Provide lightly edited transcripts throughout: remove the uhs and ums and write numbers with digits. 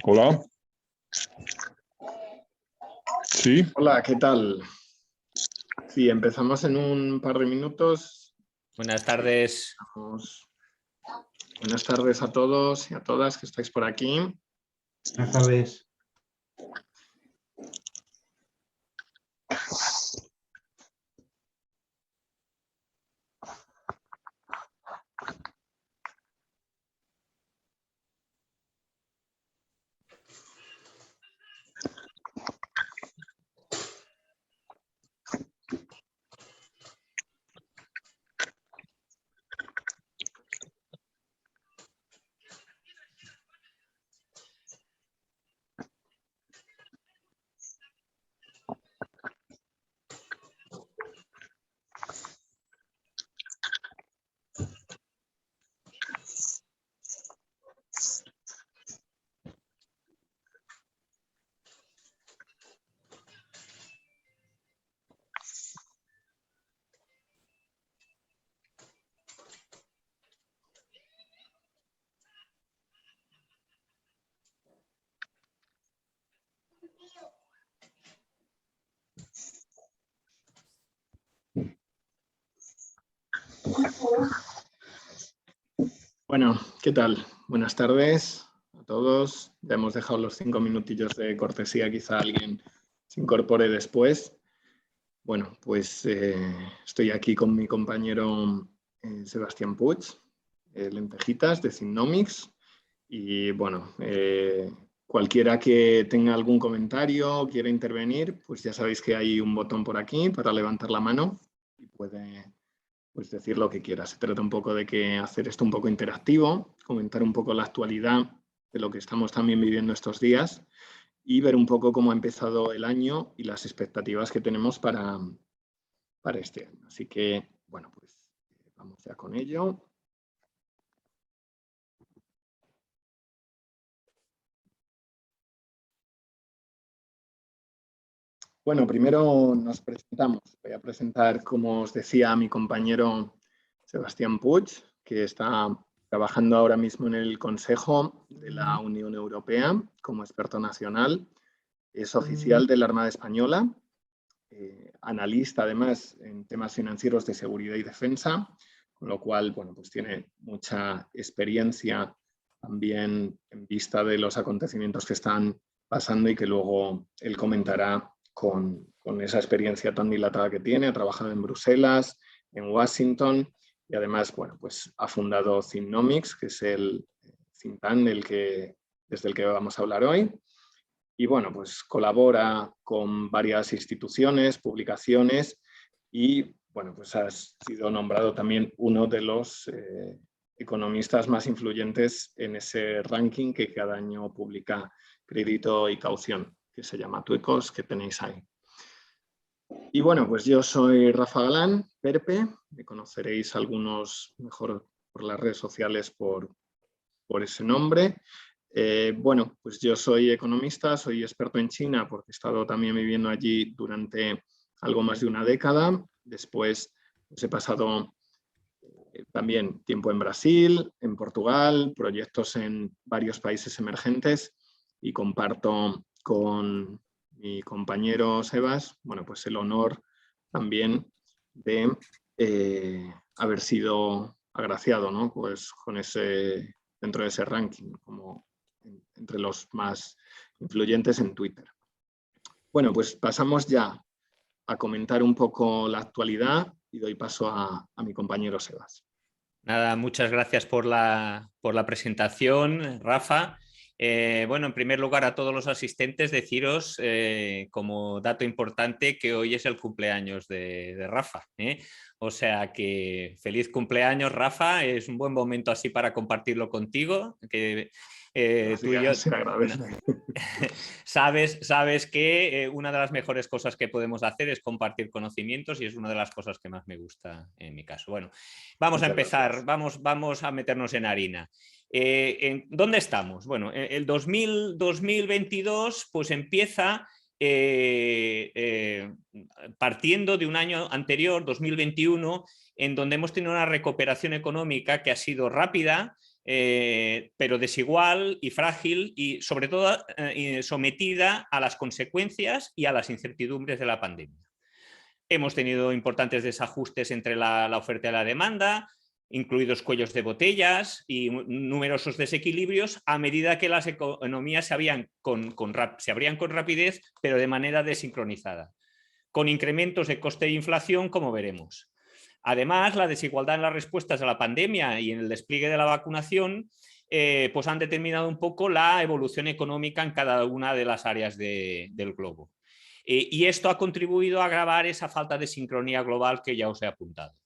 Hola. Sí. Hola, ¿qué tal? Sí, empezamos en un par de minutos. Buenas tardes. Buenas tardes a todos y a todas que estáis por aquí. Buenas tardes. Bueno, ¿qué tal? Buenas tardes a todos. Ya hemos dejado los 5 minutillos de cortesía, quizá alguien se incorpore después. Bueno, pues estoy aquí con mi compañero Sebastián Puig, Lentejitas de Synnomics. Y bueno, cualquiera que tenga algún comentario o quiera intervenir, pues ya sabéis que hay un botón por aquí para levantar la mano y puede decir lo que quiera. Se trata un poco de que hacer esto un poco interactivo, comentar un poco la actualidad de lo que estamos también viviendo estos días y ver un poco cómo ha empezado el año y las expectativas que tenemos para este año. Así que, bueno, pues vamos ya con ello. Bueno, primero nos presentamos. Voy a presentar, como os decía, a mi compañero Sebastián Puig, que está trabajando ahora mismo en el Consejo de la Unión Europea como experto nacional. Es oficial de la Armada Española, analista además en temas financieros de seguridad y defensa, con lo cual, bueno, pues tiene mucha experiencia también en vista de los acontecimientos que están pasando y que luego él comentará con esa experiencia tan dilatada que tiene. Ha trabajado en Bruselas, en Washington y además, bueno, pues ha fundado Synnomics, que es el think tank desde el que vamos a hablar hoy. Y bueno, pues colabora con varias instituciones, publicaciones y bueno, pues ha sido nombrado también uno de los economistas más influyentes en ese ranking que cada año publica Crédito y Caución, que se llama Tuecos, que tenéis ahí. Y bueno, pues yo soy Rafa Galán, Perpe, me conoceréis algunos mejor por las redes sociales por ese nombre. Bueno, pues yo soy economista, soy experto en China porque he estado también viviendo allí durante algo más de una década. Después pues he pasado también tiempo en Brasil, en Portugal, proyectos en varios países emergentes y comparto con mi compañero Sebas, bueno, pues el honor también de haber sido agraciado, ¿no? Pues con dentro de ese ranking, como entre los más influyentes en Twitter. Bueno, pues pasamos ya a comentar un poco la actualidad y doy paso a mi compañero Sebas. Nada, muchas gracias por la presentación, Rafa. Bueno, en primer lugar a todos los asistentes deciros como dato importante que hoy es el cumpleaños de Rafa. O sea que feliz cumpleaños, Rafa. Es un buen momento así para compartirlo contigo. Que, tú y yo, se agradece. sabes que una de las mejores cosas que podemos hacer es compartir conocimientos y es una de las cosas que más me gusta en mi caso. Bueno, vamos a empezar, vamos a meternos en harina. ¿Dónde estamos? Bueno, el 2022 pues empieza partiendo de un año anterior, 2021, en donde hemos tenido una recuperación económica que ha sido rápida, pero desigual y frágil y sobre todo sometida a las consecuencias y a las incertidumbres de la pandemia. Hemos tenido importantes desajustes entre la oferta y la demanda, incluidos cuellos de botellas y numerosos desequilibrios a medida que las economías se abrían con rapidez, pero de manera desincronizada, con incrementos de coste e inflación, como veremos. Además, la desigualdad en las respuestas a la pandemia y en el despliegue de la vacunación pues han determinado un poco la evolución económica en cada una de las áreas del globo. Y esto ha contribuido a agravar esa falta de sincronía global que ya os he apuntado.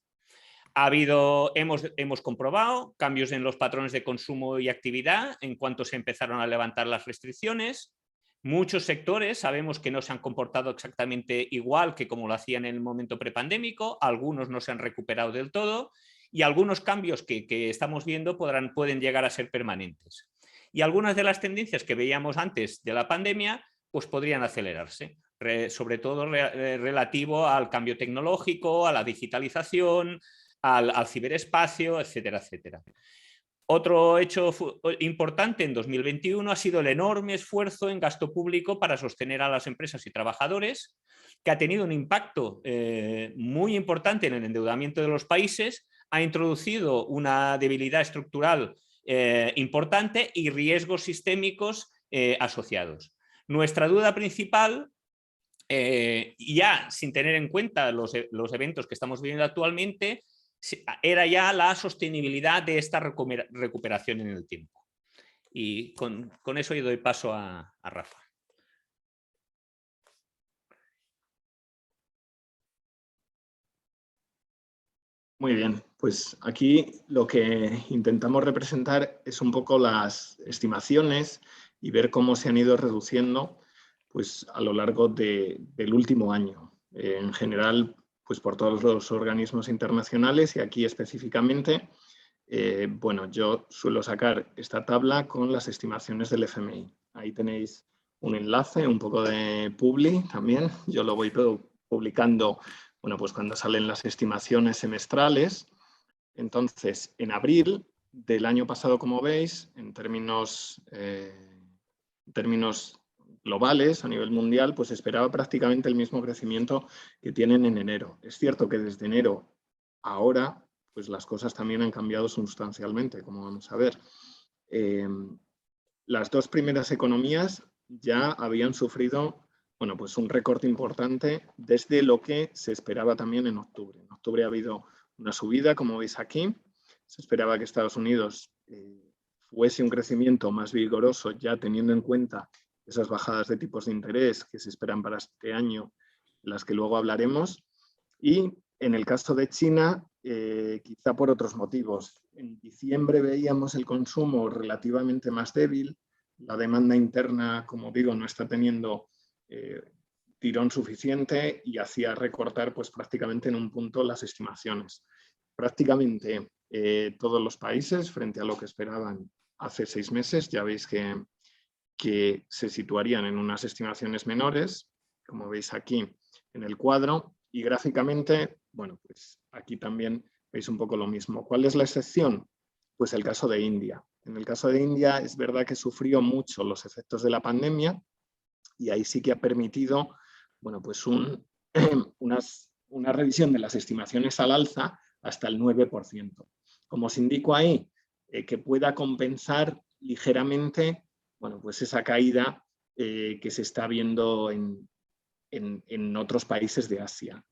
Hemos comprobado cambios en los patrones de consumo y actividad en cuanto se empezaron a levantar las restricciones. Muchos sectores sabemos que no se han comportado exactamente igual que como lo hacían en el momento prepandémico, algunos no se han recuperado del todo y algunos cambios que estamos viendo pueden llegar a ser permanentes. Y algunas de las tendencias que veíamos antes de la pandemia pues podrían acelerarse, sobre todo relativo al cambio tecnológico, a la digitalización, al ciberespacio, etcétera, etcétera. Otro hecho importante en 2021 ha sido el enorme esfuerzo en gasto público para sostener a las empresas y trabajadores, que ha tenido un impacto muy importante en el endeudamiento de los países, ha introducido una debilidad estructural importante y riesgos sistémicos asociados. Nuestra duda principal, ya sin tener en cuenta los eventos que estamos viviendo actualmente, era ya la sostenibilidad de esta recuperación en el tiempo. Y con eso yo doy paso a Rafa. Muy bien, pues aquí lo que intentamos representar es un poco las estimaciones y ver cómo se han ido reduciendo pues, a lo largo del último año. En general, pues por todos los organismos internacionales y aquí específicamente, bueno, yo suelo sacar esta tabla con las estimaciones del FMI. Ahí tenéis un enlace, un poco de publi también. Yo lo voy publicando, bueno, pues cuando salen las estimaciones semestrales. Entonces, en abril del año pasado, como veis, en términos globales a nivel mundial, pues esperaba prácticamente el mismo crecimiento que tienen en enero. Es cierto que desde enero a ahora, pues las cosas también han cambiado sustancialmente, como vamos a ver. Las dos primeras economías ya habían sufrido, bueno, pues un recorte importante desde lo que se esperaba también en octubre. En octubre ha habido una subida, como veis aquí. Se esperaba que Estados Unidos fuese un crecimiento más vigoroso, ya teniendo en cuenta esas bajadas de tipos de interés que se esperan para este año, las que luego hablaremos. Y en el caso de China, quizá por otros motivos. En diciembre veíamos el consumo relativamente más débil, la demanda interna, como digo, no está teniendo tirón suficiente y hacía recortar pues, prácticamente en un punto las estimaciones. Prácticamente todos los países, frente a lo que esperaban hace 6 meses, ya veis que se situarían en unas estimaciones menores, como veis aquí en el cuadro, y gráficamente, bueno, pues aquí también veis un poco lo mismo. ¿Cuál es la excepción? Pues el caso de India. En el caso de India es verdad que sufrió mucho los efectos de la pandemia y ahí sí que ha permitido, bueno, pues una revisión de las estimaciones al alza hasta el 9%. Como os indico ahí, que pueda compensar ligeramente, bueno, pues esa caída que se está viendo en otros países de Asia.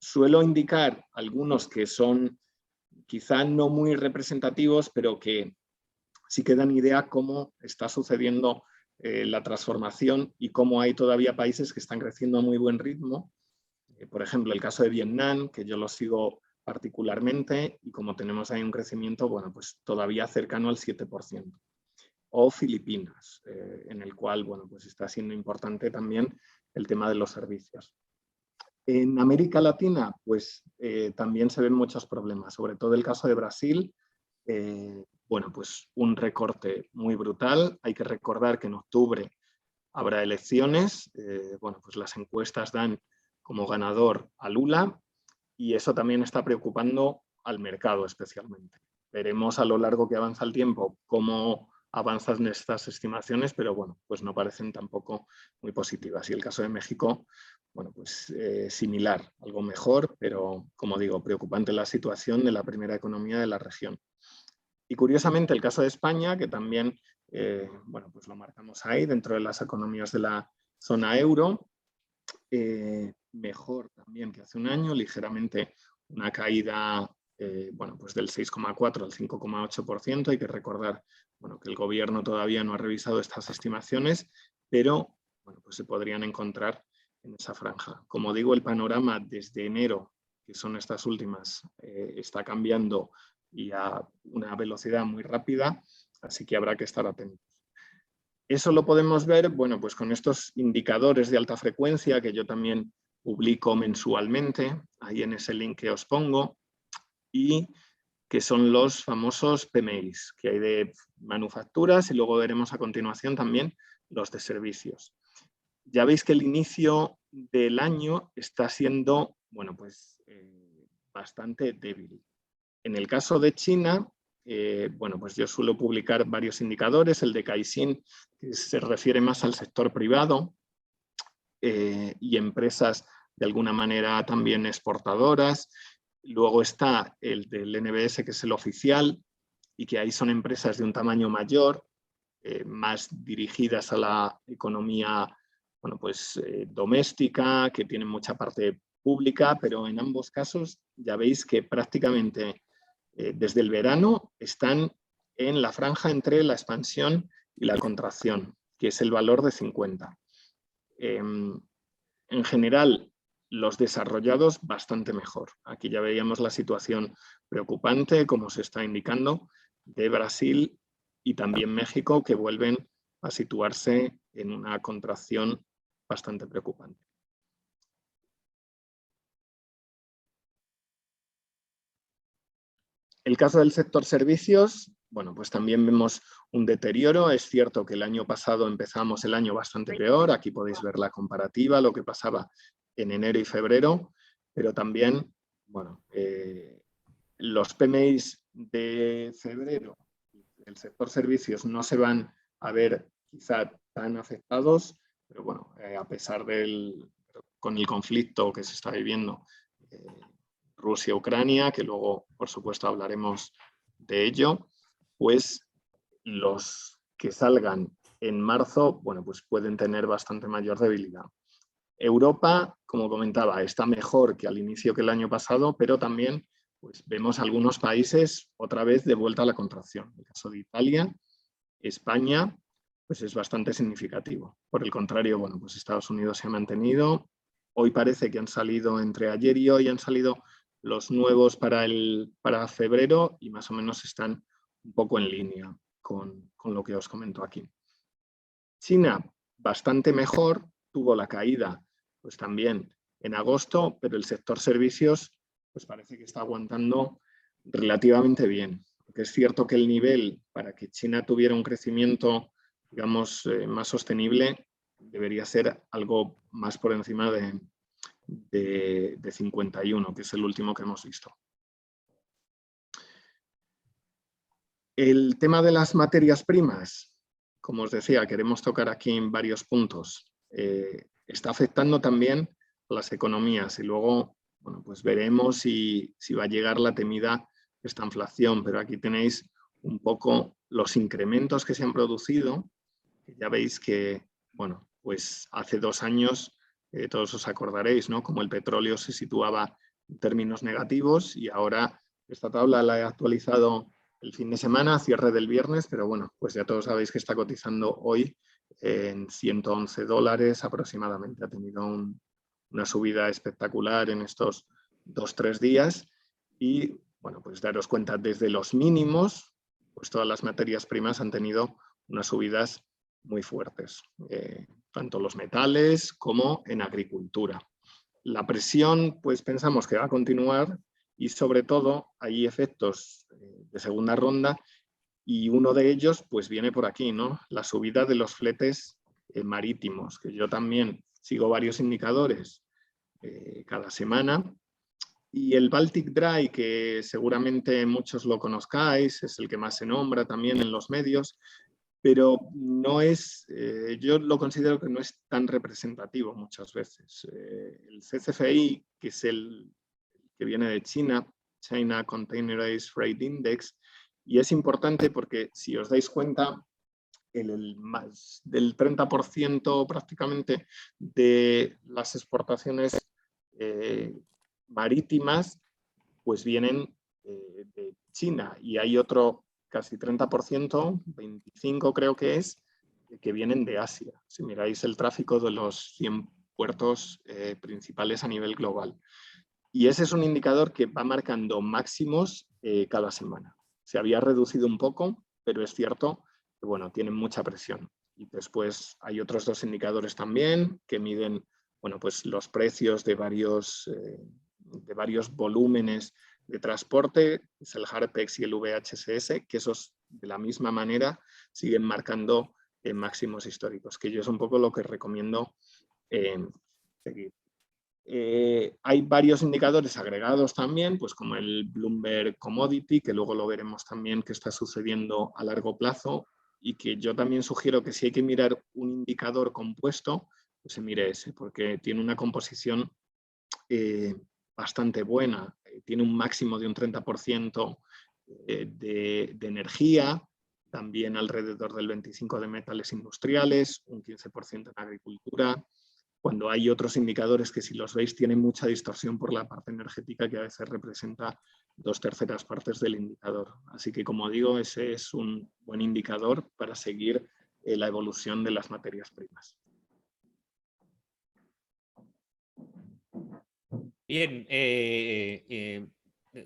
Suelo indicar algunos que son quizá no muy representativos, pero que sí que dan idea cómo está sucediendo la transformación y cómo hay todavía países que están creciendo a muy buen ritmo. Por ejemplo, el caso de Vietnam, que yo lo sigo particularmente, y como tenemos ahí un crecimiento, bueno, pues todavía cercano al 7%. O Filipinas, en el cual, bueno, pues está siendo importante también el tema de los servicios. En América Latina, pues también se ven muchos problemas, sobre todo el caso de Brasil. Bueno, pues un recorte muy brutal. Hay que recordar que en octubre habrá elecciones. Bueno, pues las encuestas dan como ganador a Lula y eso también está preocupando al mercado especialmente. Veremos a lo largo que avanza el tiempo cómo avanzan estas estimaciones, pero bueno, pues no parecen tampoco muy positivas. Y el caso de México, bueno, pues similar, algo mejor, pero como digo, preocupante la situación de la primera economía de la región. Y curiosamente el caso de España, que también, bueno, pues lo marcamos ahí dentro de las economías de la zona euro, mejor también que hace un año, ligeramente una caída bueno, pues del 6,4 al 5,8%. Hay que recordar, bueno, que el gobierno todavía no ha revisado estas estimaciones, pero bueno, pues se podrían encontrar en esa franja. Como digo, el panorama desde enero, que son estas últimas, está cambiando y a una velocidad muy rápida, así que habrá que estar atentos. Eso lo podemos ver, bueno, pues con estos indicadores de alta frecuencia que yo también publico mensualmente, ahí en ese link que os pongo, y que son los famosos PMIs, que hay de manufacturas y luego veremos a continuación también los de servicios. Ya veis que el inicio del año está siendo, bueno, pues bastante débil. En el caso de China, bueno, pues yo suelo publicar varios indicadores, el de Caixin, que se refiere más al sector privado y empresas de alguna manera también exportadoras. Luego está el del NBS, que es el oficial, y que ahí son empresas de un tamaño mayor, más dirigidas a la economía, bueno, pues, doméstica, que tienen mucha parte pública, pero en ambos casos ya veis que prácticamente desde el verano están en la franja entre la expansión y la contracción, que es el valor de 50. En general, los desarrollados bastante mejor. Aquí ya veíamos la situación preocupante, como se está indicando, de Brasil y también México, que vuelven a situarse en una contracción bastante preocupante. El caso del sector servicios, bueno, pues también vemos un deterioro. Es cierto que el año pasado empezamos el año bastante peor. Aquí podéis ver la comparativa, lo que pasaba en enero y febrero, pero también, bueno, los PMIs de febrero del sector servicios no se van a ver quizá tan afectados, pero bueno, a pesar con el conflicto que se está viviendo, Rusia-Ucrania, que luego, por supuesto, hablaremos de ello, pues los que salgan en marzo, bueno, pues pueden tener bastante mayor debilidad. Europa, como comentaba, está mejor que al inicio que el año pasado, pero también pues, vemos algunos países otra vez de vuelta a la contracción. El caso de Italia, España, pues es bastante significativo. Por el contrario, bueno, pues Estados Unidos se ha mantenido. Hoy parece que han salido, entre ayer y hoy, han salido los nuevos para febrero y más o menos están un poco en línea con lo que os comento aquí. China, bastante mejor, tuvo la caída pues también en agosto, pero el sector servicios pues parece que está aguantando relativamente bien. Porque es cierto que el nivel para que China tuviera un crecimiento, digamos, más sostenible, debería ser algo más por encima de 51, que es el último que hemos visto. El tema de las materias primas, como os decía, queremos tocar aquí en varios puntos. Está afectando también a las economías y luego, bueno, pues veremos si va a llegar la temida esta inflación, pero aquí tenéis un poco los incrementos que se han producido. Ya veis que, bueno, pues hace 2 años, todos os acordaréis, ¿no? Como el petróleo se situaba en términos negativos y ahora Esta tabla la he actualizado el fin de semana, cierre del viernes, pero bueno, pues ya todos sabéis que está cotizando hoy en $111 aproximadamente. Ha tenido una subida espectacular en estos 2-3 días y, bueno, pues daros cuenta, desde los mínimos, pues todas las materias primas han tenido unas subidas muy fuertes, tanto los metales como en agricultura. La presión, pues pensamos que va a continuar y sobre todo hay efectos de segunda ronda y uno de ellos pues viene por aquí, ¿no? La subida de los fletes marítimos, que yo también sigo varios indicadores cada semana. Y el Baltic Dry, que seguramente muchos lo conozcáis, es el que más se nombra también en los medios, pero no es, yo lo considero que no es tan representativo muchas veces. El CCFI, que es el que viene de China, China Containerized Freight Index, y es importante porque si os dais cuenta, más del 30% prácticamente de las exportaciones marítimas pues vienen de China y hay otro casi 30%, 25% creo que vienen de Asia. Si miráis el tráfico de los 100 puertos principales a nivel global. Y ese es un indicador que va marcando máximos cada semana. Se había reducido un poco, pero es cierto que bueno, tienen mucha presión. Y después hay otros dos indicadores también que miden bueno, pues los precios de varios volúmenes de transporte, es el Harpex y el VHSS, que esos de la misma manera siguen marcando máximos históricos, que yo es un poco lo que recomiendo seguir. Hay varios indicadores agregados también, pues como el Bloomberg Commodity, que luego lo veremos también que está sucediendo a largo plazo y que yo también sugiero que si hay que mirar un indicador compuesto, pues se mire ese, porque tiene una composición bastante buena. Tiene un máximo de un 30% de energía, también alrededor del 25% de metales industriales, un 15% en agricultura, cuando hay otros indicadores que si los veis tienen mucha distorsión por la parte energética que a veces representa 2/3 partes del indicador. Así que como digo, ese es un buen indicador para seguir la evolución de las materias primas. Bien,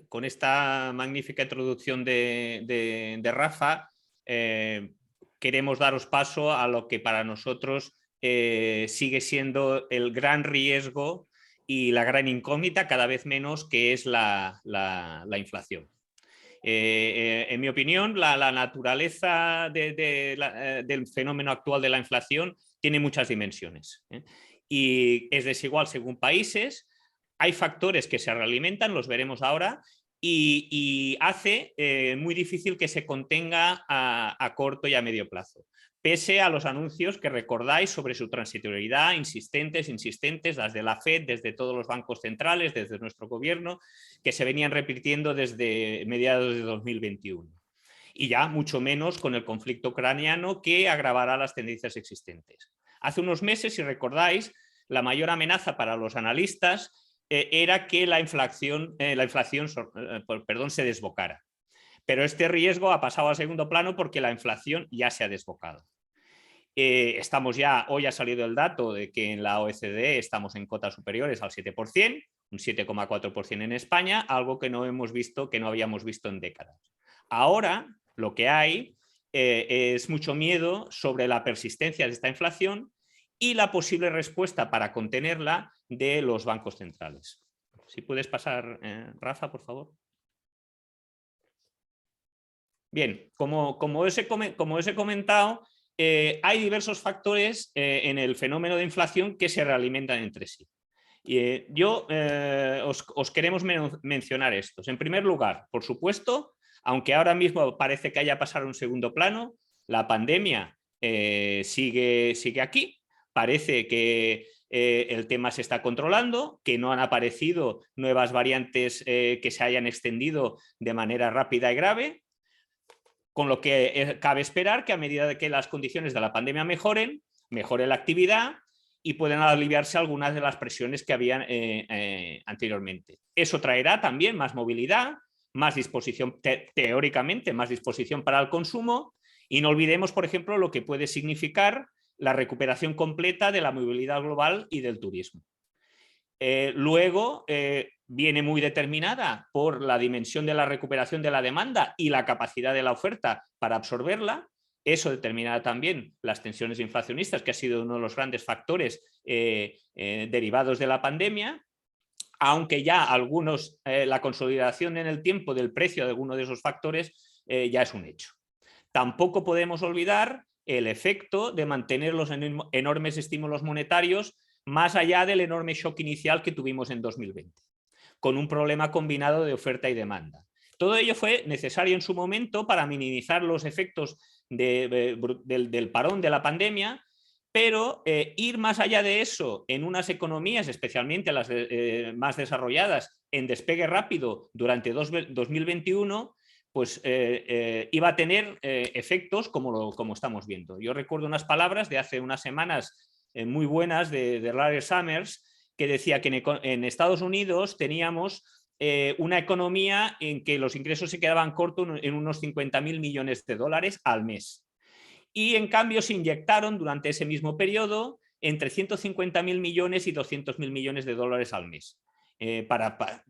con esta magnífica introducción de Rafa, queremos daros paso a lo que para nosotros sigue siendo el gran riesgo y la gran incógnita, cada vez menos, que es la inflación. En mi opinión, la naturaleza del fenómeno actual de la inflación tiene muchas dimensiones, y es desigual según países. Hay factores que se realimentan, los veremos ahora, y hace muy difícil que se contenga a corto y a medio plazo, pese a los anuncios que recordáis sobre su transitoriedad, insistentes, las de la FED, desde todos los bancos centrales, desde nuestro gobierno, que se venían repitiendo desde mediados de 2021. Y ya mucho menos con el conflicto ucraniano, que agravará las tendencias existentes. Hace unos meses, si recordáis, la mayor amenaza para los analistas era que la inflación se desbocara. Pero este riesgo ha pasado a segundo plano porque la inflación ya se ha desbocado. Hoy ha salido el dato de que en la OECD estamos en cotas superiores al 7%, un 7,4% en España, algo que no habíamos visto en décadas. Ahora lo que hay es mucho miedo sobre la persistencia de esta inflación y la posible respuesta para contenerla de los bancos centrales. Si puedes pasar, Rafa, por favor. Bien, como os he comentado, hay diversos factores en el fenómeno de inflación que se realimentan entre sí. Os queremos mencionar estos. En primer lugar, por supuesto, aunque ahora mismo parece que haya pasado a un segundo plano, la pandemia sigue aquí. Parece que el tema se está controlando, que no han aparecido nuevas variantes que se hayan extendido de manera rápida y grave, con lo que cabe esperar que a medida de que las condiciones de la pandemia mejore la actividad y puedan aliviarse algunas de las presiones que habían anteriormente. Eso traerá también más movilidad, más disposición, teóricamente, más disposición para el consumo, y no olvidemos, por ejemplo, lo que puede significar la recuperación completa de la movilidad global y del turismo. Luego viene muy determinada por la dimensión de la recuperación de la demanda y la capacidad de la oferta para absorberla. Eso determinará también las tensiones inflacionistas, que ha sido uno de los grandes factores derivados de la pandemia, aunque ya algunos, la consolidación en el tiempo del precio de alguno de esos factores ya es un hecho. Tampoco podemos olvidar el efecto de mantener los enormes estímulos monetarios más allá del enorme shock inicial que tuvimos en 2020, con un problema combinado de oferta y demanda. Todo ello fue necesario en su momento para minimizar los efectos del parón de la pandemia, pero ir más allá de eso en unas economías, especialmente las más desarrolladas, en despegue rápido durante 2021, pues iba a tener efectos como estamos viendo. Yo recuerdo unas palabras de hace unas semanas muy buenas de Larry Summers, que decía que en Estados Unidos teníamos una economía en que los ingresos se quedaban cortos en unos 50.000 millones de dólares al mes. Y en cambio se inyectaron durante ese mismo periodo entre 150.000 millones y 200.000 millones de dólares al mes.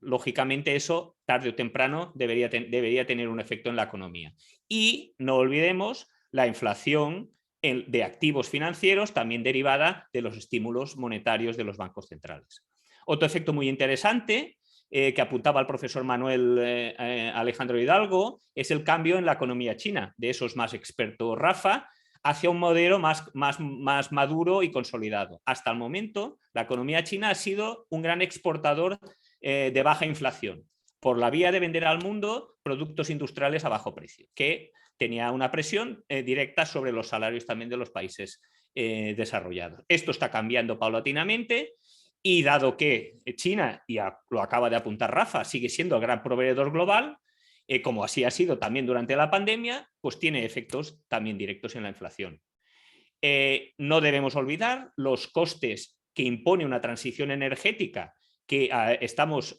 Lógicamente eso, tarde o temprano, debería tener un efecto en la economía. Y no olvidemos la inflación de activos financieros, también derivada de los estímulos monetarios de los bancos centrales. Otro efecto muy interesante que apuntaba el profesor Manuel Alejandro Hidalgo es el cambio en la economía china. De eso es más experto Rafa, hacia un modelo más maduro y consolidado. Hasta el momento, la economía china ha sido un gran exportador de baja inflación, por la vía de vender al mundo productos industriales a bajo precio, que tenía una presión directa sobre los salarios también de los países desarrollados. Esto está cambiando paulatinamente y dado que China, y lo acaba de apuntar Rafa, sigue siendo el gran proveedor global, como así ha sido también durante la pandemia, pues tiene efectos también directos en la inflación. No debemos olvidar los costes que impone una transición energética que estamos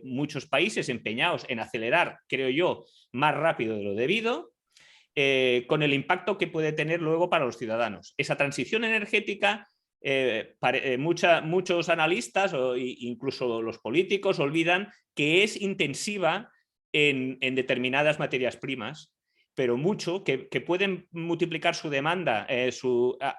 muchos países empeñados en acelerar, creo yo, más rápido de lo debido, con el impacto que puede tener luego para los ciudadanos. Esa transición energética, muchos analistas o incluso los políticos olvidan que es intensiva en determinadas materias primas, pero mucho, que pueden multiplicar su demanda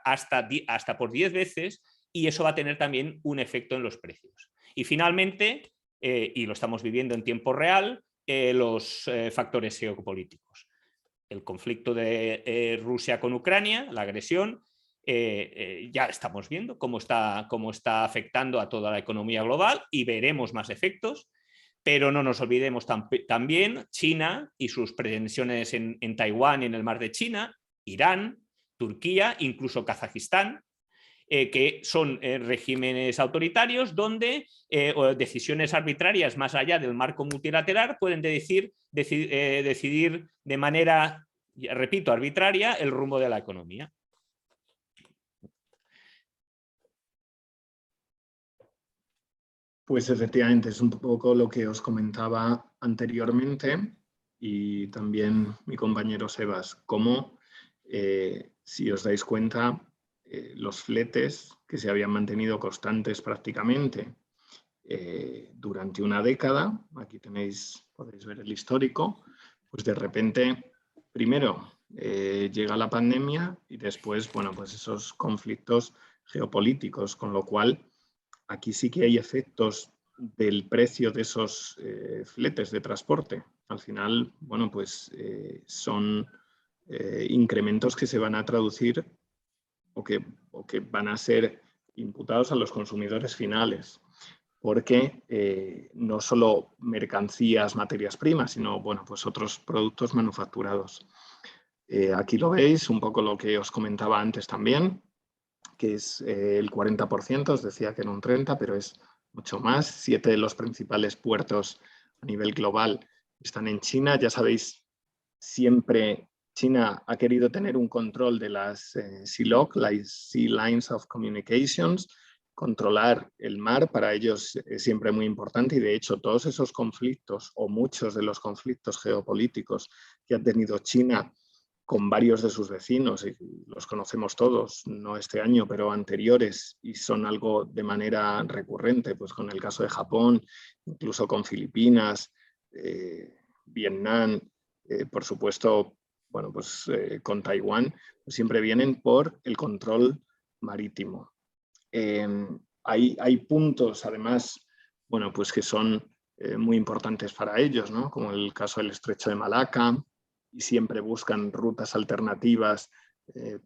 hasta por 10 veces, y eso va a tener también un efecto en los precios. Y finalmente, y lo estamos viviendo en tiempo real, los factores geopolíticos. El conflicto de Rusia con Ucrania, la agresión, ya estamos viendo cómo está afectando a toda la economía global y veremos más efectos, pero no nos olvidemos también China y sus pretensiones en Taiwán y en el mar de China, Irán, Turquía, incluso Kazajistán, que son regímenes autoritarios donde decisiones arbitrarias más allá del marco multilateral pueden decidir de manera, repito, arbitraria el rumbo de la economía. Pues efectivamente es un poco lo que os comentaba anteriormente y también mi compañero Sebas, cómo si os dais cuenta los fletes que se habían mantenido constantes prácticamente durante una década, aquí podéis ver el histórico, pues de repente, primero llega la pandemia y después, bueno, pues esos conflictos geopolíticos, con lo cual aquí sí que hay efectos del precio de esos fletes de transporte. Al final, bueno, pues son incrementos que se van a traducir o que van a ser imputados a los consumidores finales, porque no solo mercancías, materias primas, sino bueno, pues otros productos manufacturados. Aquí lo veis, un poco lo que os comentaba antes también, que es el 40%, os decía que era un 30%, pero es mucho más. 7 de los principales puertos a nivel global están en China. Ya sabéis, siempre China ha querido tener un control de las SEALOC, las Sea Lines of Communications, controlar el mar para ellos es siempre muy importante y de hecho todos esos conflictos o muchos de los conflictos geopolíticos que ha tenido China con varios de sus vecinos, y los conocemos todos, no este año, pero anteriores, y son algo de manera recurrente, pues con el caso de Japón, incluso con Filipinas, Vietnam, por supuesto, bueno, pues con Taiwán, pues siempre vienen por el control marítimo. Hay puntos, además, bueno, pues que son muy importantes para ellos, ¿no? Como el caso del Estrecho de Malaca, y siempre buscan rutas alternativas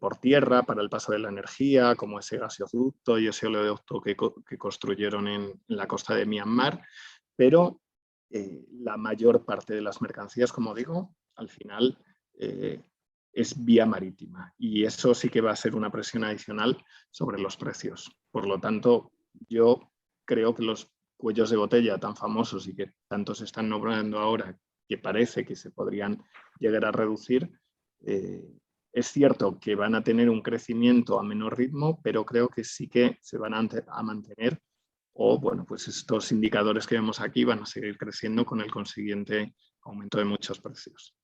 por tierra para el paso de la energía, como ese gasoducto y ese oleoducto que construyeron en la costa de Myanmar, pero la mayor parte de las mercancías, como digo, al final es vía marítima y eso sí que va a ser una presión adicional sobre los precios. Por lo tanto, yo creo que los cuellos de botella tan famosos y que tanto se están nombrando ahora, que parece que se podrían llegar a reducir, es cierto que van a tener un crecimiento a menor ritmo, pero creo que sí que se van a mantener, o bueno, pues estos indicadores que vemos aquí van a seguir creciendo con el consiguiente aumento de muchos precios.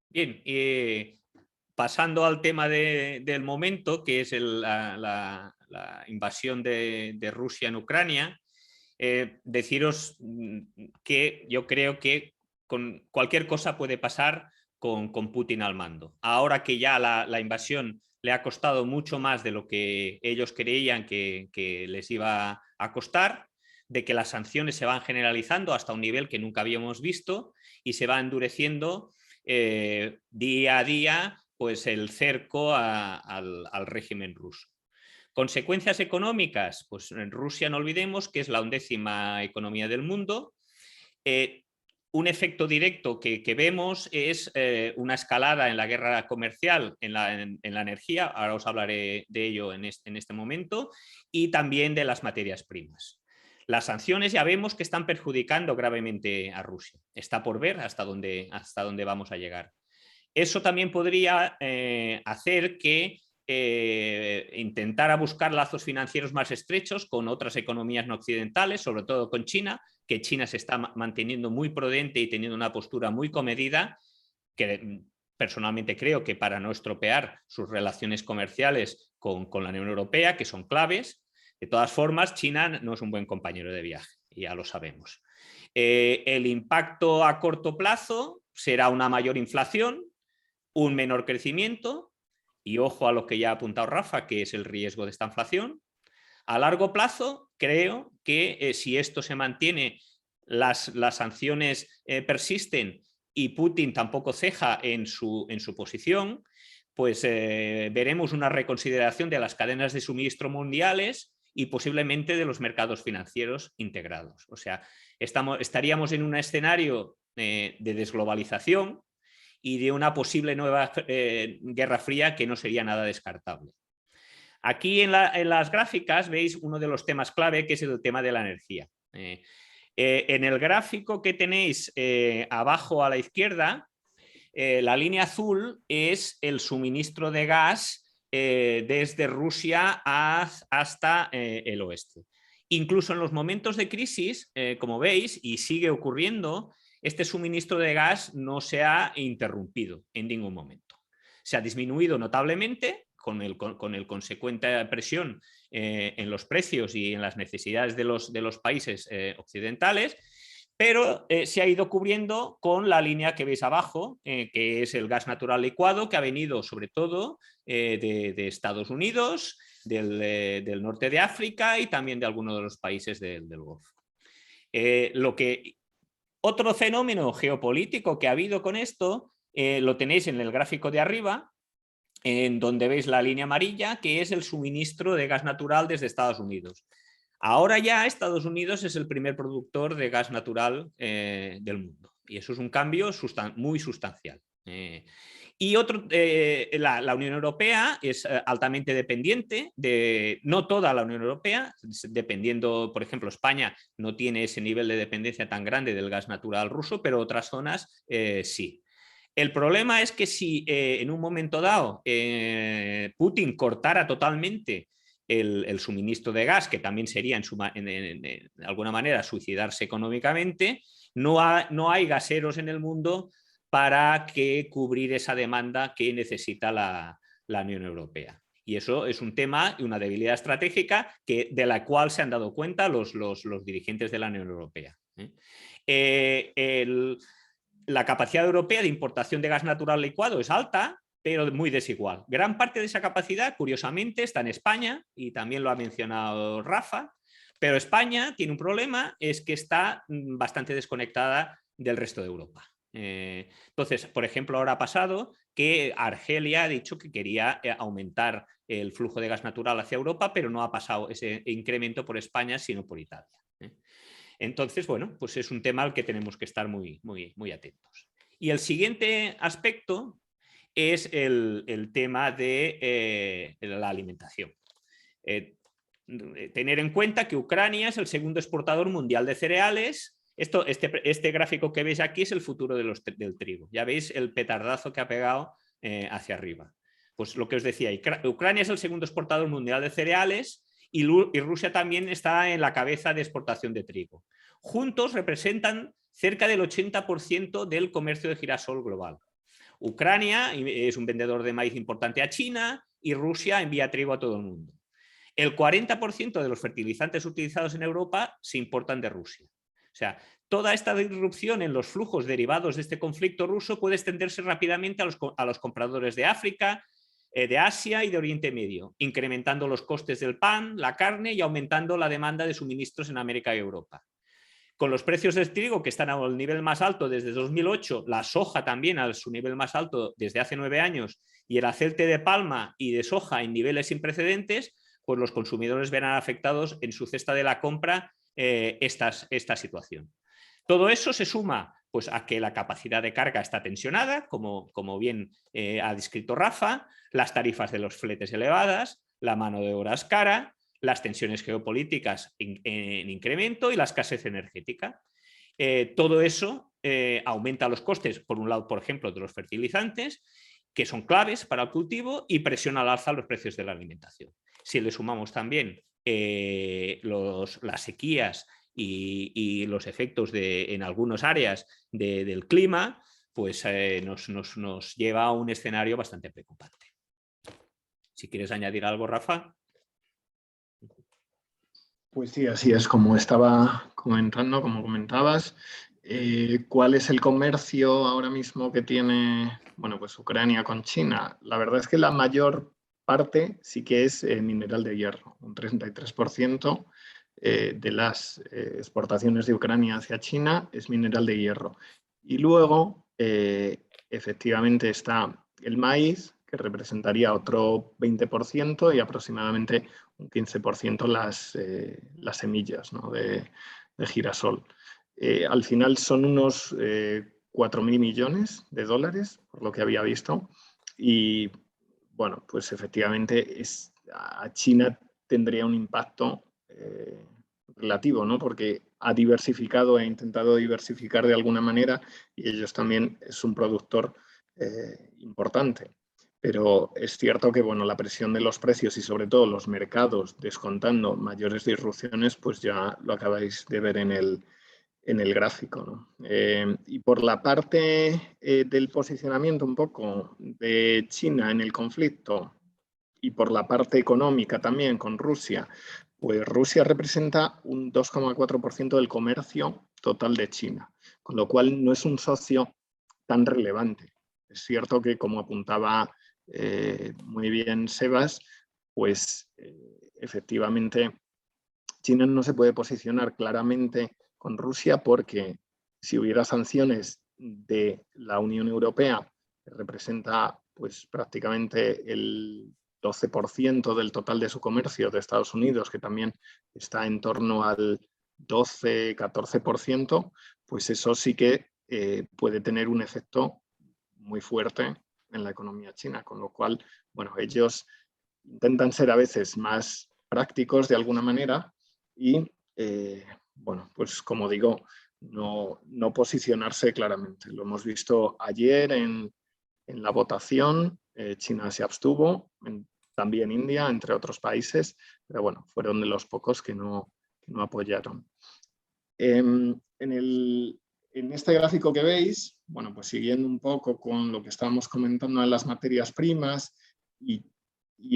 Bien, pasando al tema del momento, que es la invasión de Rusia en Ucrania, deciros que yo creo que con cualquier cosa puede pasar con Putin al mando. Ahora que ya la invasión le ha costado mucho más de lo que ellos creían que les iba a costar, de que las sanciones se van generalizando hasta un nivel que nunca habíamos visto y se va endureciendo día a día pues el cerco al régimen ruso. Consecuencias económicas, pues en Rusia no olvidemos que es la 11ª economía del mundo. Un efecto directo que vemos es una escalada en la guerra comercial, en la energía, ahora os hablaré de ello en este momento, y también de las materias primas. Las sanciones ya vemos que están perjudicando gravemente a Rusia. Está por ver hasta dónde vamos a llegar. Eso también podría hacer que intentara buscar lazos financieros más estrechos con otras economías no occidentales, sobre todo con China, que China se está manteniendo muy prudente y teniendo una postura muy comedida, que personalmente creo que para no estropear sus relaciones comerciales con la Unión Europea, que son claves. De todas formas, China no es un buen compañero de viaje, ya lo sabemos. El impacto a corto plazo será una mayor inflación, un menor crecimiento, y ojo a lo que ya ha apuntado Rafa, que es el riesgo de esta inflación. A largo plazo, creo que si esto se mantiene, las sanciones persisten y Putin tampoco ceja en su posición, pues veremos una reconsideración de las cadenas de suministro mundiales y posiblemente de los mercados financieros integrados. O sea, estaríamos en un escenario de desglobalización y de una posible nueva guerra fría que no sería nada descartable. Aquí en las gráficas veis uno de los temas clave, que es el tema de la energía. En el gráfico que tenéis abajo a la izquierda, la línea azul es el suministro de gas desde Rusia hasta el oeste. Incluso en los momentos de crisis, como veis, y sigue ocurriendo, este suministro de gas no se ha interrumpido en ningún momento. Se ha disminuido notablemente con el consecuente presión en los precios y en las necesidades de los países occidentales, pero se ha ido cubriendo con la línea que veis abajo, que es el gas natural licuado, que ha venido sobre todo de Estados Unidos, del norte de África y también de algunos de los países del Golfo. Otro fenómeno geopolítico que ha habido con esto lo tenéis en el gráfico de arriba, en donde veis la línea amarilla, que es el suministro de gas natural desde Estados Unidos. Ahora ya Estados Unidos es el primer productor de gas natural del mundo y eso es un cambio muy sustancial. Y la Unión Europea es altamente dependiente no toda la Unión Europea, dependiendo, por ejemplo, España no tiene ese nivel de dependencia tan grande del gas natural ruso, pero otras zonas sí. El problema es que si en un momento dado Putin cortara totalmente el suministro de gas, que también sería de alguna manera suicidarse económicamente, no hay gaseros en el mundo para cubrir esa demanda que necesita la Unión Europea. Y eso es un tema y una debilidad estratégica de la cual se han dado cuenta los dirigentes de la Unión Europea. La capacidad europea de importación de gas natural licuado es alta, pero muy desigual. Gran parte de esa capacidad, curiosamente, está en España, y también lo ha mencionado Rafa, pero España tiene un problema, es que está bastante desconectada del resto de Europa. Entonces, por ejemplo, ahora ha pasado que Argelia ha dicho que quería aumentar el flujo de gas natural hacia Europa, pero no ha pasado ese incremento por España, sino por Italia. Entonces, bueno, pues es un tema al que tenemos que estar muy atentos. Y el siguiente aspecto es el tema de la alimentación. Tener en cuenta que Ucrania es el segundo exportador mundial de cereales. Este gráfico que veis aquí es el futuro del trigo. Ya veis el petardazo que ha pegado hacia arriba. Pues lo que os decía, Ucrania es el segundo exportador mundial de cereales y Rusia también está en la cabeza de exportación de trigo. Juntos representan cerca del 80% del comercio de girasol global. Ucrania es un vendedor de maíz importante a China y Rusia envía trigo a todo el mundo. El 40% de los fertilizantes utilizados en Europa se importan de Rusia. O sea, toda esta disrupción en los flujos derivados de este conflicto ruso puede extenderse rápidamente a los compradores de África, de Asia y de Oriente Medio, incrementando los costes del pan, la carne y aumentando la demanda de suministros en América y Europa. Con los precios del trigo que están al nivel más alto desde 2008, la soja también a su nivel más alto desde hace 9 años y el aceite de palma y de soja en niveles sin precedentes, pues los consumidores verán afectados en su cesta de la compra esta situación. Todo eso se suma pues, a que la capacidad de carga está tensionada, como bien ha descrito Rafa, las tarifas de los fletes elevadas, la mano de obra es cara, las tensiones geopolíticas en incremento y la escasez energética. Todo eso aumenta los costes, por un lado, por ejemplo, de los fertilizantes, que son claves para el cultivo, y presiona al alza los precios de la alimentación. Si le sumamos también las sequías y los efectos en algunas áreas del clima, pues nos lleva a un escenario bastante preocupante. Si quieres añadir algo, Rafa. Pues sí, así es, como estaba comentando, como comentabas. ¿Cuál es el comercio ahora mismo que tiene, bueno, pues Ucrania con China? La verdad es que la mayor parte sí que es mineral de hierro, un 33% de las exportaciones de Ucrania hacia China es mineral de hierro. Y luego, efectivamente, está el maíz, que representaría otro 20% y aproximadamente un 15% las semillas, ¿no?, de girasol. Al final son unos 4.000 millones de dólares, por lo que había visto, y bueno, pues efectivamente a China tendría un impacto relativo, ¿no?, porque ha diversificado, ha intentado diversificar de alguna manera y ellos también es un productor importante. Pero es cierto que bueno, la presión de los precios y sobre todo los mercados descontando mayores disrupciones, pues ya lo acabáis de ver en el gráfico, ¿no? Y por la parte del posicionamiento un poco de China en el conflicto y por la parte económica también con Rusia, pues Rusia representa un 2,4% del comercio total de China, con lo cual no es un socio tan relevante. Es cierto que, como apuntaba muy bien Sebas, pues efectivamente China no se puede posicionar claramente con Rusia porque si hubiera sanciones de la Unión Europea, que representa pues prácticamente el 12% del total de su comercio, de Estados Unidos, que también está en torno al 12-14%, pues eso sí que puede tener un efecto muy fuerte en la economía china, con lo cual, bueno, ellos intentan ser a veces más prácticos de alguna manera y, bueno, pues como digo, no posicionarse claramente. Lo hemos visto ayer en la votación, China se abstuvo, también India, entre otros países, pero bueno, fueron de los pocos que no apoyaron. En este gráfico que veis, bueno, pues siguiendo un poco con lo que estábamos comentando en las materias primas y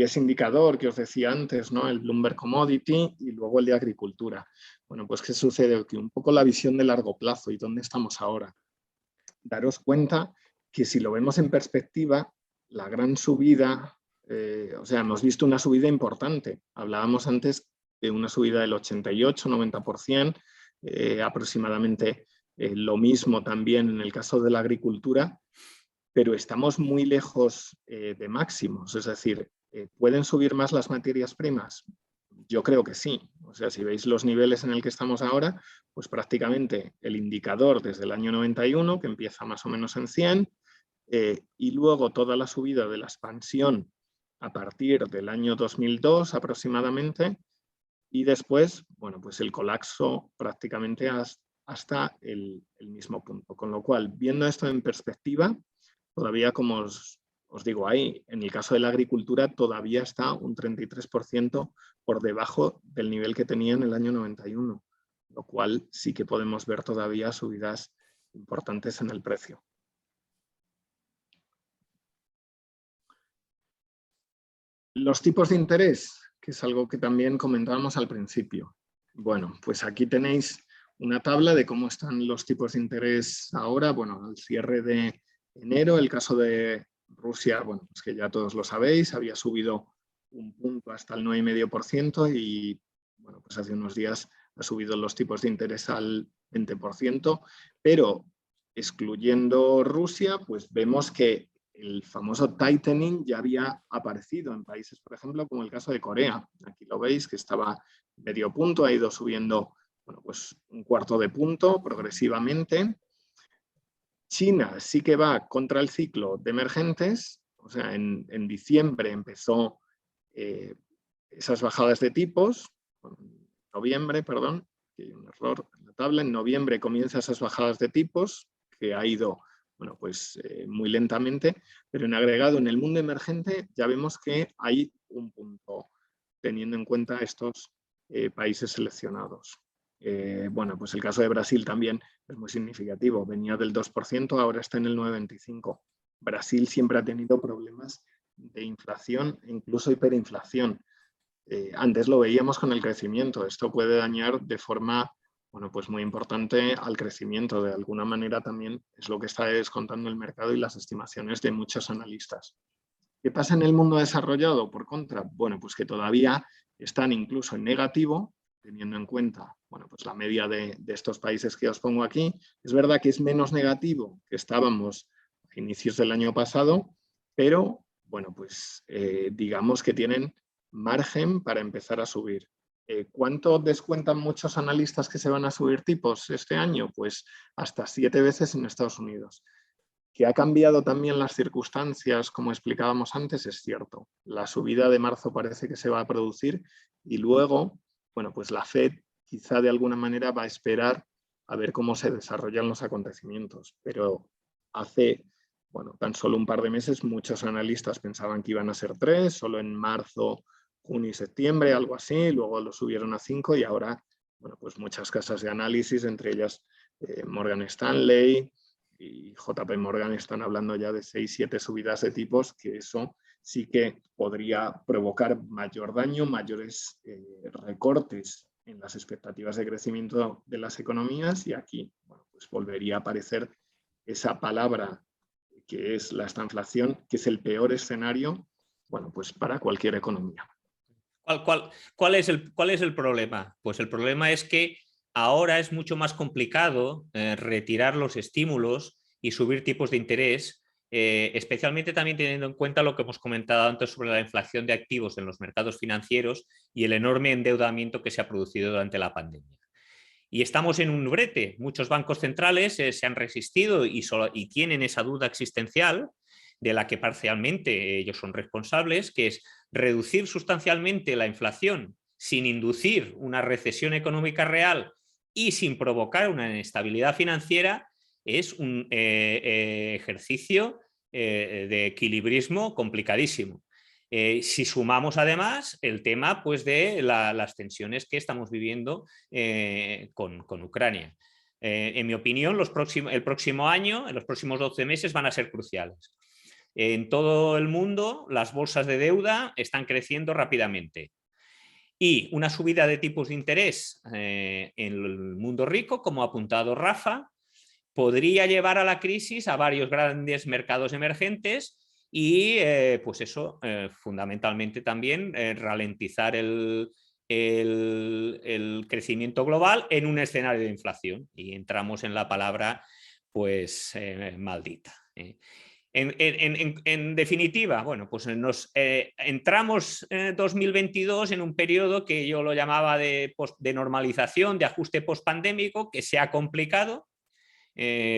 ese indicador que os decía antes, ¿no? El Bloomberg Commodity y luego el de agricultura. Bueno, pues ¿qué sucede? Que un poco la visión de largo plazo y dónde estamos ahora. Daros cuenta que si lo vemos en perspectiva, la gran subida, o sea, hemos visto una subida importante. Hablábamos antes de una subida del 88-90%, aproximadamente lo mismo también en el caso de la agricultura, pero estamos muy lejos de máximos, es decir, ¿pueden subir más las materias primas? Yo creo que sí. O sea, si veis los niveles en el que estamos ahora, pues prácticamente el indicador desde el año 91, que empieza más o menos en 100, y luego toda la subida de la expansión a partir del año 2002 aproximadamente, y después, bueno, pues el colapso prácticamente hasta el mismo punto. Con lo cual, viendo esto en perspectiva, todavía, como os digo ahí, en el caso de la agricultura todavía está un 33% por debajo del nivel que tenía en el año 91, lo cual sí que podemos ver todavía subidas importantes en el precio. Los tipos de interés, que es algo que también comentábamos al principio. Bueno, pues aquí tenéis una tabla de cómo están los tipos de interés ahora, bueno, al cierre de enero. El caso de Rusia, bueno, pues que ya todos lo sabéis, había subido un punto hasta el 9,5% y, bueno, pues hace unos días ha subido los tipos de interés al 20%, pero excluyendo Rusia, pues vemos que el famoso tightening ya había aparecido en países, por ejemplo, como el caso de Corea. Aquí lo veis que estaba medio punto, ha ido subiendo, bueno, pues un cuarto de punto progresivamente. China sí que va contra el ciclo de emergentes, o sea, en diciembre empezó esas bajadas de tipos, noviembre, perdón, que hay un error en la tabla, en noviembre comienza esas bajadas de tipos, que ha ido, bueno, pues muy lentamente, pero en agregado en el mundo emergente ya vemos que hay un punto, teniendo en cuenta estos países seleccionados. Bueno, pues el caso de Brasil también es muy significativo, venía del 2%, ahora está en el 9,25%. Brasil siempre ha tenido problemas de inflación e incluso hiperinflación. Antes lo veíamos con el crecimiento, esto puede dañar de forma, bueno, pues muy importante al crecimiento. De alguna manera también es lo que está descontando el mercado y las estimaciones de muchos analistas. ¿Qué pasa en el mundo desarrollado? Por contra, bueno, pues que todavía están incluso en negativo, teniendo en cuenta, bueno, pues la media de estos países que os pongo aquí. Es verdad que es menos negativo que estábamos a inicios del año pasado, pero, bueno, pues digamos que tienen margen para empezar a subir. ¿Cuánto descuentan muchos analistas que se van a subir tipos este año? Pues hasta 7 veces en Estados Unidos. Que ha cambiado también las circunstancias, como explicábamos antes, es cierto. La subida de marzo parece que se va a producir y luego, bueno, pues la FED quizá de alguna manera va a esperar a ver cómo se desarrollan los acontecimientos. Pero hace, bueno, tan solo un par de meses muchos analistas pensaban que iban a ser 3, solo en marzo, junio y septiembre, algo así, luego lo subieron a 5 y ahora, bueno, pues muchas casas de análisis, entre ellas Morgan Stanley y JP Morgan, están hablando ya de 6-7 subidas de tipos, que eso sí que podría provocar mayor daño, mayores recortes en las expectativas de crecimiento de las economías, y aquí, bueno, pues volvería a aparecer esa palabra que es la estanflación, que es el peor escenario, bueno, pues para cualquier economía. ¿Cuál es el problema? Pues el problema es que ahora es mucho más complicado retirar los estímulos y subir tipos de interés, especialmente también teniendo en cuenta lo que hemos comentado antes sobre la inflación de activos en los mercados financieros y el enorme endeudamiento que se ha producido durante la pandemia. Y estamos en un brete. Muchos bancos centrales se han resistido y tienen esa duda existencial de la que parcialmente ellos son responsables, que es reducir sustancialmente la inflación sin inducir una recesión económica real y sin provocar una inestabilidad financiera, es un ejercicio de equilibrismo complicadísimo. Si sumamos además el tema pues, de las tensiones que estamos viviendo con Ucrania. En mi opinión, el próximo año, en los próximos 12 meses, van a ser cruciales. En todo el mundo, las bolsas de deuda están creciendo rápidamente. Y una subida de tipos de interés en el mundo rico, como ha apuntado Rafa, podría llevar a la crisis a varios grandes mercados emergentes y pues eso fundamentalmente también ralentizar el crecimiento global en un escenario de inflación, y entramos en la palabra pues maldita. En definitiva, bueno, pues nos entramos en 2022 en un periodo que yo lo llamaba de normalización, de ajuste postpandémico, que se ha complicado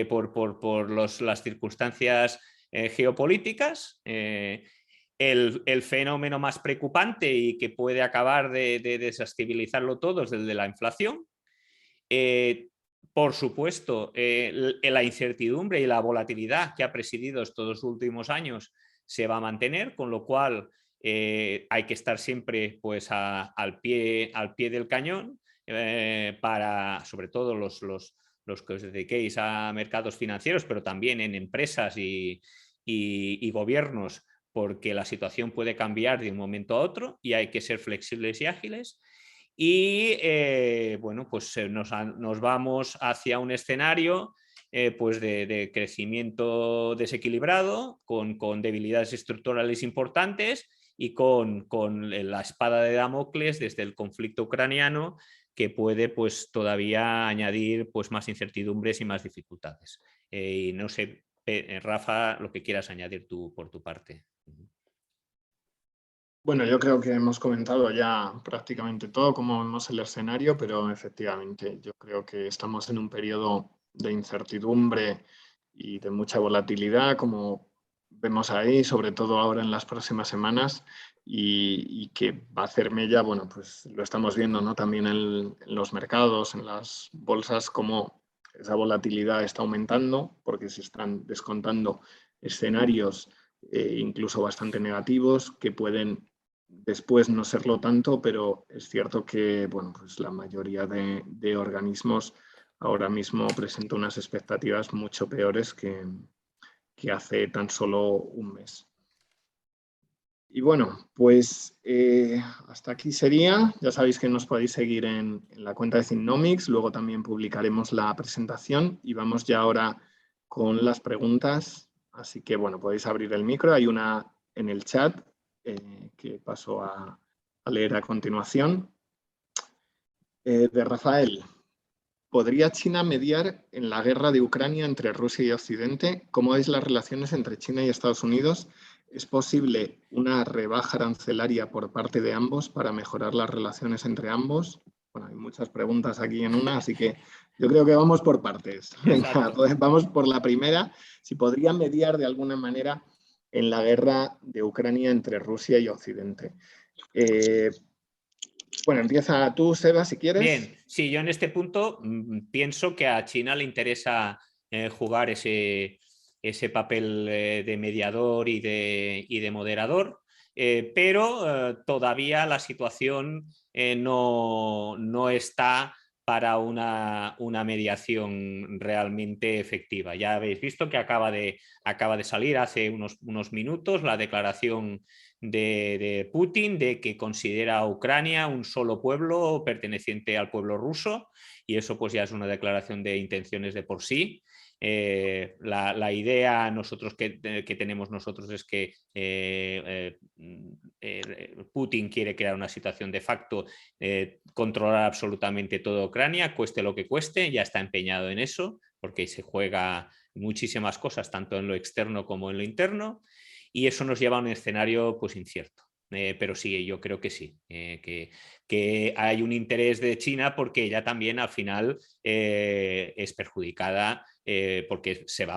por las circunstancias geopolíticas. El fenómeno más preocupante y que puede acabar de desestabilizarlo todo es el de la inflación. Por supuesto, la incertidumbre y la volatilidad que ha presidido estos 2 últimos años se va a mantener, con lo cual hay que estar siempre pues, al pie del cañón para, sobre todo los que os dediquéis a mercados financieros, pero también en empresas y gobiernos, porque la situación puede cambiar de un momento a otro y hay que ser flexibles y ágiles. Y bueno, pues nos vamos hacia un escenario pues de crecimiento desequilibrado, con debilidades estructurales importantes y con la espada de Damocles desde el conflicto ucraniano, que puede pues todavía añadir pues más incertidumbres y más dificultades. Y no sé, Rafa, lo que quieras añadir tú por tu parte. Bueno, yo creo que hemos comentado ya prácticamente todo, cómo vemos el escenario, pero efectivamente yo creo que estamos en un periodo de incertidumbre y de mucha volatilidad, como vemos ahí, sobre todo ahora en las próximas semanas, y que va a hacer mella, bueno, pues lo estamos viendo, ¿no? También en los mercados, en las bolsas, cómo esa volatilidad está aumentando, porque se están descontando escenarios incluso bastante negativos que pueden después no serlo tanto, pero es cierto que bueno, pues la mayoría de organismos ahora mismo presenta unas expectativas mucho peores que hace tan solo un mes. Y bueno, pues hasta aquí sería. Ya sabéis que nos podéis seguir en la cuenta de Thinnomics. Luego también publicaremos la presentación y vamos ya ahora con las preguntas. Así que bueno, podéis abrir el micro. Hay una en el chat que paso a leer a continuación. De Rafael. ¿Podría China mediar en la guerra de Ucrania entre Rusia y Occidente? ¿Cómo veis las relaciones entre China y Estados Unidos? ¿Es posible una rebaja arancelaria por parte de ambos para mejorar las relaciones entre ambos? Bueno, hay muchas preguntas aquí en una, así que yo creo que vamos por partes. Venga, pues vamos por la primera. Si podría mediar de alguna manera en la guerra de Ucrania entre Rusia y Occidente. Bueno, empieza tú, Seba, si quieres. Bien, sí, yo en este punto pienso que a China le interesa jugar ese papel de mediador y de moderador, pero todavía la situación no está para una mediación realmente efectiva. Ya habéis visto que acaba de salir hace unos minutos la declaración de Putin de que considera a Ucrania un solo pueblo perteneciente al pueblo ruso, y eso pues ya es una declaración de intenciones de por sí. La idea nosotros que tenemos nosotros es que Putin quiere crear una situación de facto, controlar absolutamente toda Ucrania, cueste lo que cueste, ya está empeñado en eso, porque se juega muchísimas cosas, tanto en lo externo como en lo interno, y eso nos lleva a un escenario pues incierto. Pero sí, yo creo que sí, que hay un interés de China porque ella también al final es perjudicada porque se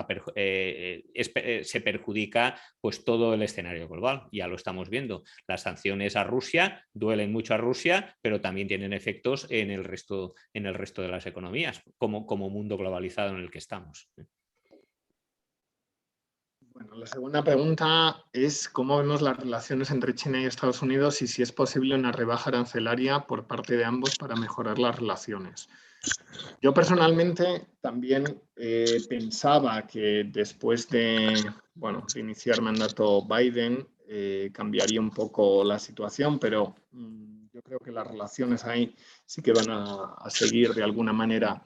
perjudica pues todo el escenario global. Ya lo estamos viendo. Las sanciones a Rusia duelen mucho a Rusia, pero también tienen efectos en el resto de las economías, como mundo globalizado en el que estamos. Bueno, la segunda pregunta es cómo vemos las relaciones entre China y Estados Unidos y si es posible una rebaja arancelaria por parte de ambos para mejorar las relaciones. Yo personalmente también pensaba que después de iniciar mandato Biden cambiaría un poco la situación, pero yo creo que las relaciones ahí sí que van a seguir de alguna manera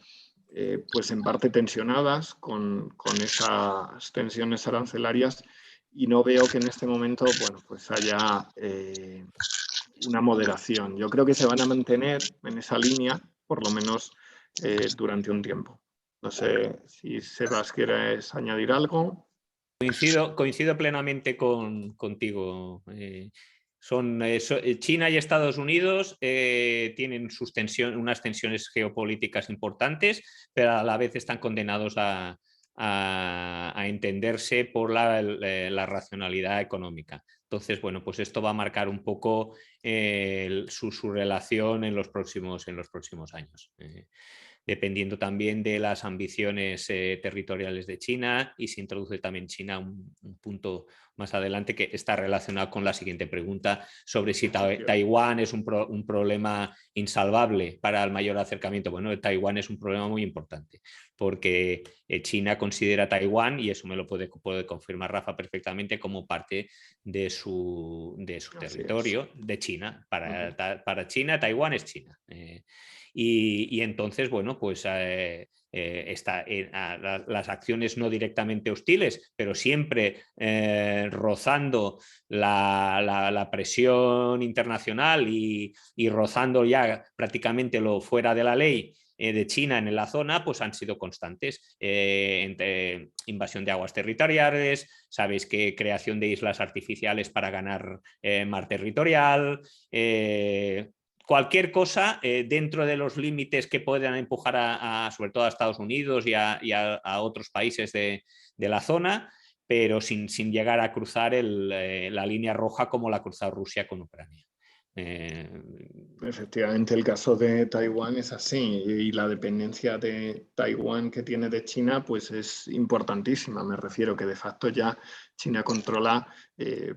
pues en parte tensionadas con esas tensiones arancelarias y no veo que en este momento pues haya una moderación. Yo creo que se van a mantener en esa línea, por lo menos durante un tiempo. No sé si Sebas quieres añadir algo. Coincido plenamente contigo. China y Estados Unidos tienen unas tensiones geopolíticas importantes, pero a la vez están condenados a entenderse por la racionalidad económica. Entonces, bueno, pues esto va a marcar un poco su relación en los próximos años. Dependiendo también de las ambiciones territoriales de China, y se introduce también China un punto más adelante que está relacionado con la siguiente pregunta sobre si Taiwán es un problema insalvable para el mayor acercamiento. Bueno, Taiwán es un problema muy importante porque China considera Taiwán, y eso me lo puede confirmar Rafa perfectamente, como parte de su territorio de China. Para China, Taiwán es China. Y entonces, bueno, pues las acciones no directamente hostiles, pero siempre rozando la presión internacional y rozando ya prácticamente lo fuera de la ley de China en la zona, pues han sido constantes. Entre invasión de aguas territoriales, sabéis que creación de islas artificiales para ganar mar territorial, cualquier cosa dentro de los límites que puedan empujar sobre todo a Estados Unidos y a otros países de la zona, pero sin llegar a cruzar la línea roja como la ha cruzado Rusia con Ucrania. Efectivamente, el caso de Taiwán es así, y la dependencia de Taiwán que tiene de China pues es importantísima. Me refiero que de facto ya China controla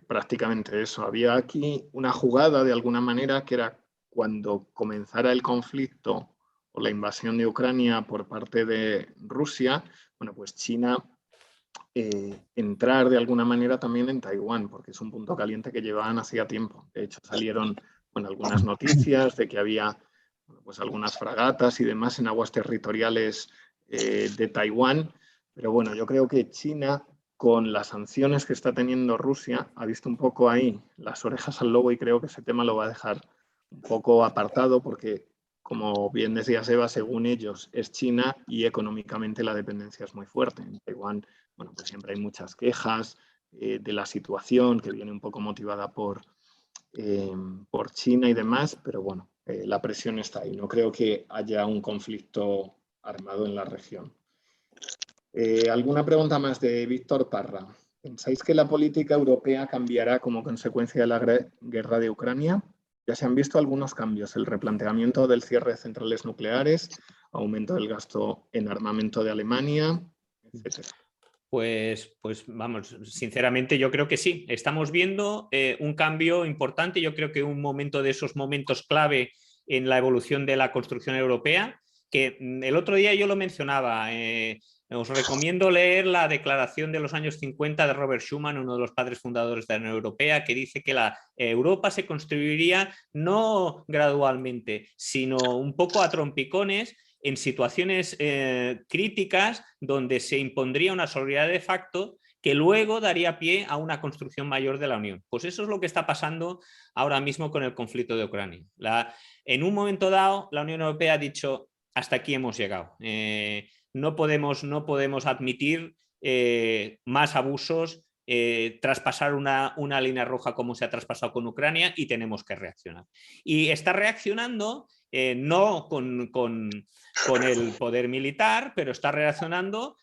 prácticamente eso. Había aquí una jugada de alguna manera que era cuando comenzara el conflicto o la invasión de Ucrania por parte de Rusia, bueno, pues China entrar de alguna manera también en Taiwán, porque es un punto caliente que llevaban hacía tiempo. De hecho, salieron algunas noticias de que había pues algunas fragatas y demás en aguas territoriales de Taiwán, pero bueno, yo creo que China, con las sanciones que está teniendo Rusia, ha visto un poco ahí las orejas al lobo, y creo que ese tema lo va a dejar un poco apartado porque, como bien decía Seba, según ellos es China y económicamente la dependencia es muy fuerte. En Taiwán, bueno, pues siempre hay muchas quejas de la situación que viene un poco motivada por China y demás, pero bueno, la presión está ahí. No creo que haya un conflicto armado en la región. ¿Alguna pregunta más de Víctor Parra? ¿Pensáis que la política europea cambiará como consecuencia de la guerra de Ucrania? Ya se han visto algunos cambios: el replanteamiento del cierre de centrales nucleares, aumento del gasto en armamento de Alemania, etc. Pues vamos, sinceramente yo creo que sí. Estamos viendo un cambio importante. Yo creo que un momento de esos momentos clave en la evolución de la construcción europea, que el otro día yo lo mencionaba. Os recomiendo leer la declaración de los años 50 de Robert Schuman, uno de los padres fundadores de la Unión Europea, que dice que la Europa se construiría no gradualmente, sino un poco a trompicones, en situaciones críticas donde se impondría una solidaridad de facto que luego daría pie a una construcción mayor de la Unión. Pues eso es lo que está pasando ahora mismo con el conflicto de Ucrania. En un momento dado, la Unión Europea ha dicho: hasta aquí hemos llegado. No podemos admitir más abusos, traspasar una línea roja como se ha traspasado con Ucrania, y tenemos que reaccionar. Y está reaccionando no con el poder militar, pero está reaccionando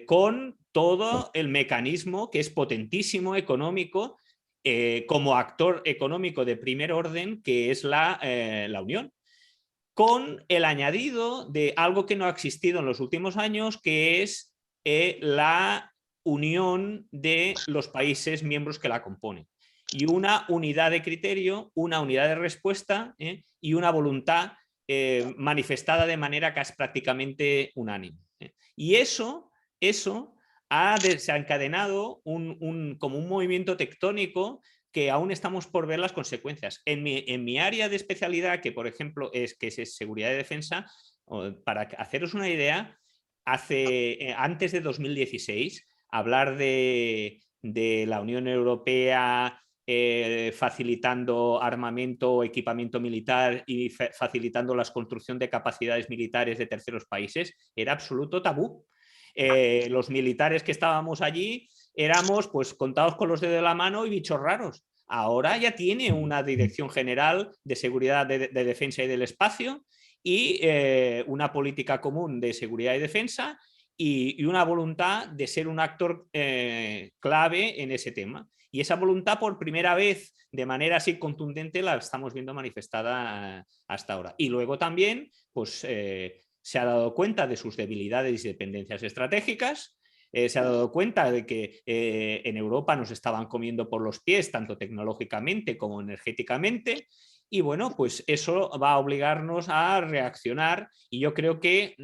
con todo el mecanismo que es potentísimo económico, como actor económico de primer orden, que es la Unión, con el añadido de algo que no ha existido en los últimos años, que es la unión de los países miembros que la componen. Y una unidad de criterio, una unidad de respuesta y una voluntad manifestada de manera casi prácticamente unánime. Y eso ha desencadenado como un movimiento tectónico que aún estamos por ver las consecuencias. En mi área de especialidad, que por ejemplo es seguridad y defensa, para haceros una idea, antes de 2016, hablar de la Unión Europea facilitando armamento o equipamiento militar y facilitando la construcción de capacidades militares de terceros países era absoluto tabú. Los militares que estábamos allí éramos pues contados con los dedos de la mano y bichos raros. Ahora ya tiene una Dirección General de Seguridad de Defensa y del Espacio y una política común de seguridad y defensa y una voluntad de ser un actor clave en ese tema. Y esa voluntad por primera vez de manera así contundente la estamos viendo manifestada hasta ahora. Y luego también pues, se ha dado cuenta de sus debilidades y dependencias estratégicas, se ha dado cuenta de que en Europa nos estaban comiendo por los pies, tanto tecnológicamente como energéticamente, y bueno, pues eso va a obligarnos a reaccionar y yo creo que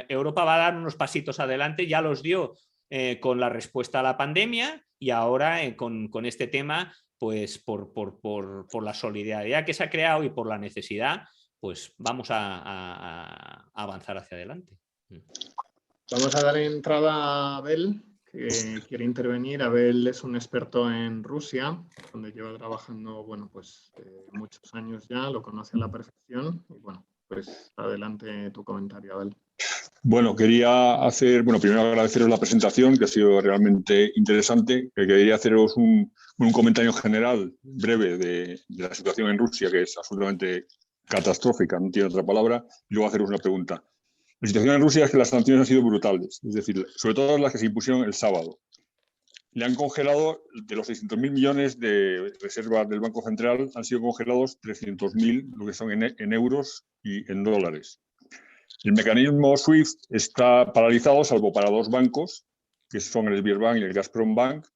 Europa va a dar unos pasitos adelante, ya los dio con la respuesta a la pandemia y ahora con este tema, pues por la solidaridad que se ha creado y por la necesidad, pues vamos a avanzar hacia adelante. Vamos a dar entrada a Abel, que quiere intervenir. Abel es un experto en Rusia, donde lleva trabajando, bueno, pues muchos años ya, lo conoce a la perfección. Y bueno, pues adelante tu comentario, Abel. Bueno, primero agradeceros la presentación, que ha sido realmente interesante. Quería haceros un comentario general breve de la situación en Rusia, que es absolutamente catastrófica, no tiene otra palabra, y luego haceros una pregunta. La situación en Rusia es que las sanciones han sido brutales, es decir, sobre todo las que se impusieron el sábado. Le han congelado, de los 600.000 millones de reservas del Banco Central, han sido congelados 300.000, lo que son en euros y en dólares. El mecanismo SWIFT está paralizado, salvo para dos bancos, que son el Sberbank y el Gazprombank.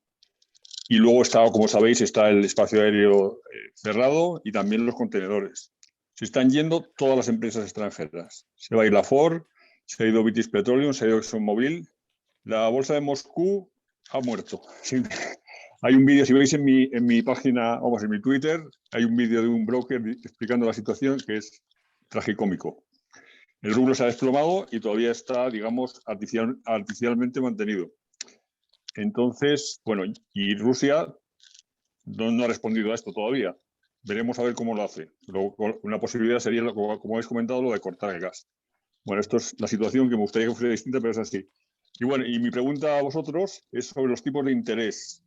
Y luego está, como sabéis, está el espacio aéreo cerrado y también los contenedores. Se están yendo todas las empresas extranjeras. Se va a ir la Ford, se ha ido British Petroleum, se ha ido ExxonMobil. La bolsa de Moscú ha muerto. Sí. Hay un vídeo, si veis en mi página, en mi Twitter, hay un vídeo de un broker explicando la situación que es tragicómico. El rublo se ha desplomado y todavía está, digamos, artificialmente mantenido. Entonces, bueno, y Rusia no ha respondido a esto todavía. Veremos a ver cómo lo hace. Una posibilidad sería, como habéis comentado, lo de cortar el gas. Bueno, esto es la situación que me gustaría que fuera distinta, pero es así. Y bueno, y mi pregunta a vosotros es sobre los tipos de interés.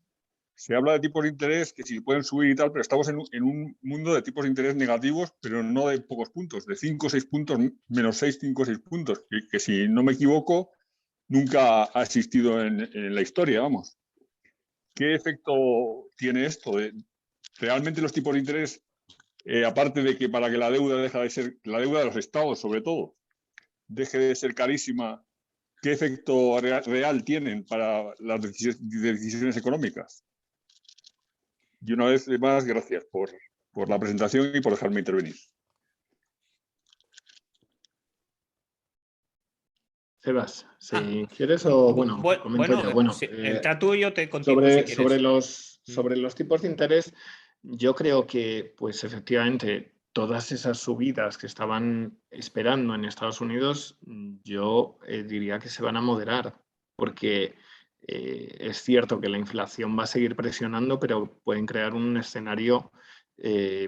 Se habla de tipos de interés que si pueden subir y tal, pero estamos en un mundo de tipos de interés negativos, pero no de pocos puntos, de 5 o 6 puntos, menos 6, 5 o 6 puntos, que si no me equivoco, nunca ha existido en la historia, vamos. ¿Qué efecto tiene esto? Realmente los tipos de interés, aparte de que para que la deuda deje de ser, la deuda de los estados sobre todo, deje de ser carísima, ¿qué efecto real tienen para las decisiones económicas? Y una vez más, gracias por la presentación y por dejarme intervenir. Sebas, si quieres o bueno, comento ya. Bueno, entra tú y yo te contigo si quieres. Sobre los tipos de interés, yo creo que, pues efectivamente, todas esas subidas que estaban esperando en Estados Unidos, yo diría que se van a moderar, porque es cierto que la inflación va a seguir presionando, pero pueden crear un escenario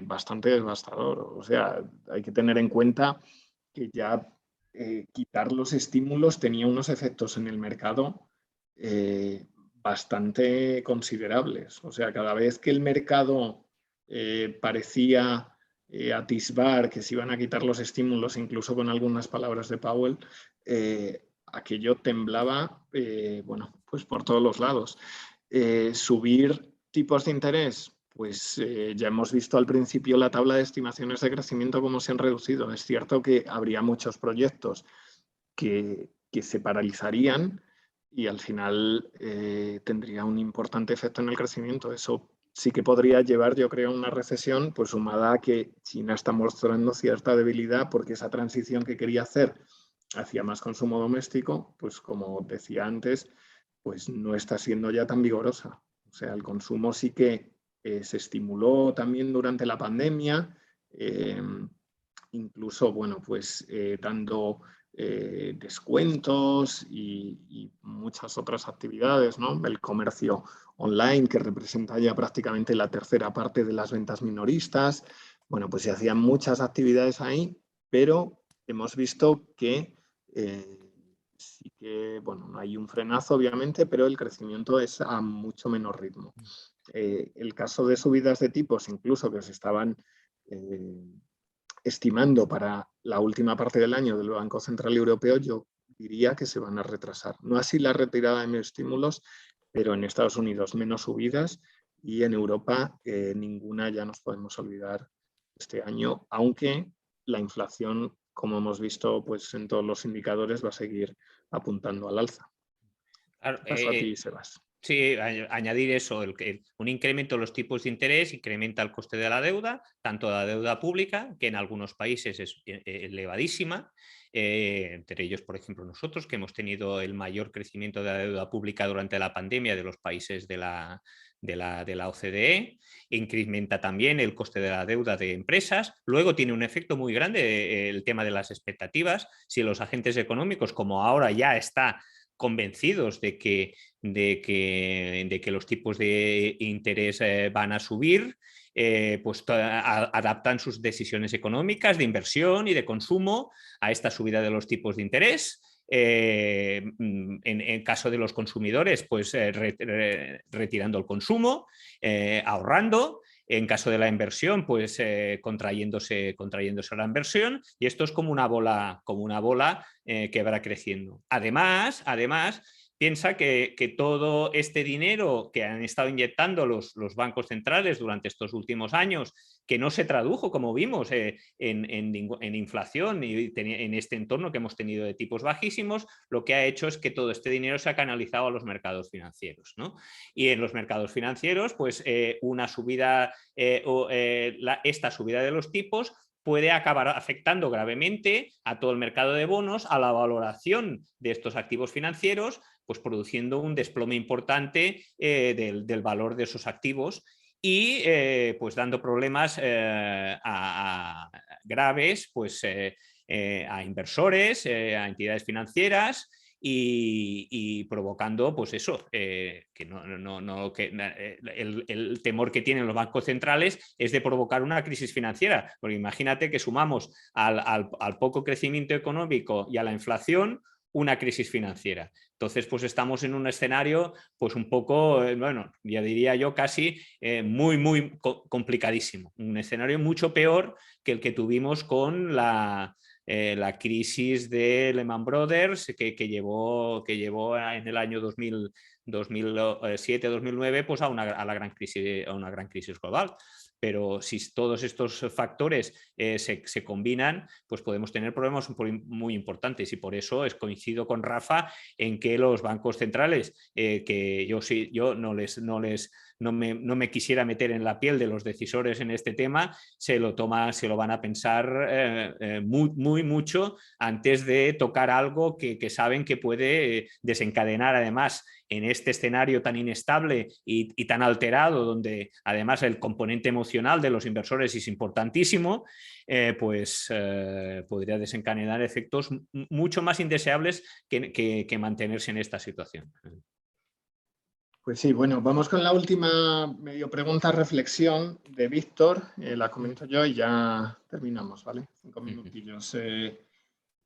bastante devastador. O sea, hay que tener en cuenta que ya quitar los estímulos tenía unos efectos en el mercado bastante considerables. O sea, cada vez que el mercado parecía atisbar que se iban a quitar los estímulos, incluso con algunas palabras de Powell, aquello temblaba, bueno, pues por todos los lados. Subir tipos de interés, pues ya hemos visto al principio la tabla de estimaciones de crecimiento cómo se han reducido. Es cierto que habría muchos proyectos que se paralizarían y al final tendría un importante efecto en el crecimiento. Eso sí que podría llevar, yo creo, a una recesión, pues sumada a que China está mostrando cierta debilidad porque esa transición que quería hacer hacia más consumo doméstico, pues como decía antes, pues no está siendo ya tan vigorosa. O sea, el consumo sí que se estimuló también durante la pandemia, incluso, bueno, pues dando descuentos y muchas otras actividades, ¿no? El comercio online, que representa ya prácticamente la tercera parte de las ventas minoristas. Bueno, pues se hacían muchas actividades ahí, pero hemos visto que sí que, bueno, no hay un frenazo, obviamente, pero el crecimiento es a mucho menor ritmo. El caso de subidas de tipos, incluso que se estaban estimando para la última parte del año del Banco Central Europeo, yo diría que se van a retrasar. No así la retirada de estímulos, pero en Estados Unidos menos subidas y en Europa ninguna, ya nos podemos olvidar este año, aunque la inflación, como hemos visto pues, en todos los indicadores, va a seguir apuntando al alza. Claro, Paso a ti, Sebas. sí, añadir eso, un incremento de los tipos de interés incrementa el coste de la deuda, tanto la deuda pública, que en algunos países es elevadísima, entre ellos, por ejemplo, nosotros, que hemos tenido el mayor crecimiento de la deuda pública durante la pandemia de los países de la OCDE, incrementa también el coste de la deuda de empresas. Luego tiene un efecto muy grande el tema de las expectativas. Si los agentes económicos, como ahora ya está convencidos de que los tipos de interés van a subir, pues adaptan sus decisiones económicas de inversión y de consumo a esta subida de los tipos de interés. En caso de los consumidores, pues retirando el consumo, ahorrando. En caso de la inversión, pues contrayéndose la inversión, y esto es como una bola que va creciendo. Además, piensa que todo este dinero que han estado inyectando los bancos centrales durante estos últimos años, que no se tradujo, como vimos, en inflación y en este entorno que hemos tenido de tipos bajísimos, lo que ha hecho es que todo este dinero se ha canalizado a los mercados financieros, ¿no? Y en los mercados financieros, pues una subida, esta subida de los tipos puede acabar afectando gravemente a todo el mercado de bonos, a la valoración de estos activos financieros, pues produciendo un desplome importante del valor de esos activos y pues dando problemas graves pues, a inversores, a entidades financieras y provocando pues eso, que el temor que tienen los bancos centrales es de provocar una crisis financiera, porque imagínate que sumamos al poco crecimiento económico y a la inflación una crisis financiera. Entonces, pues estamos en un escenario, pues un poco, bueno, ya diría yo casi muy complicadísimo. Un escenario mucho peor que el que tuvimos con la crisis de Lehman Brothers, que llevó en el año 2007-2009 pues a una gran crisis global. Pero si todos estos factores se combinan, pues podemos tener problemas muy importantes, y por eso coincido con Rafa en que los bancos centrales, que yo no me quisiera meter en la piel de los decisores en este tema, se lo van a pensar mucho antes de tocar algo que saben que puede desencadenar, además, en este escenario tan inestable y tan alterado, donde además el componente emocional de los inversores es importantísimo, pues podría desencadenar efectos mucho más indeseables que mantenerse en esta situación. Pues sí, bueno, vamos con la última medio pregunta, reflexión de Víctor, la comento yo y ya terminamos, ¿vale? 5 minutillos.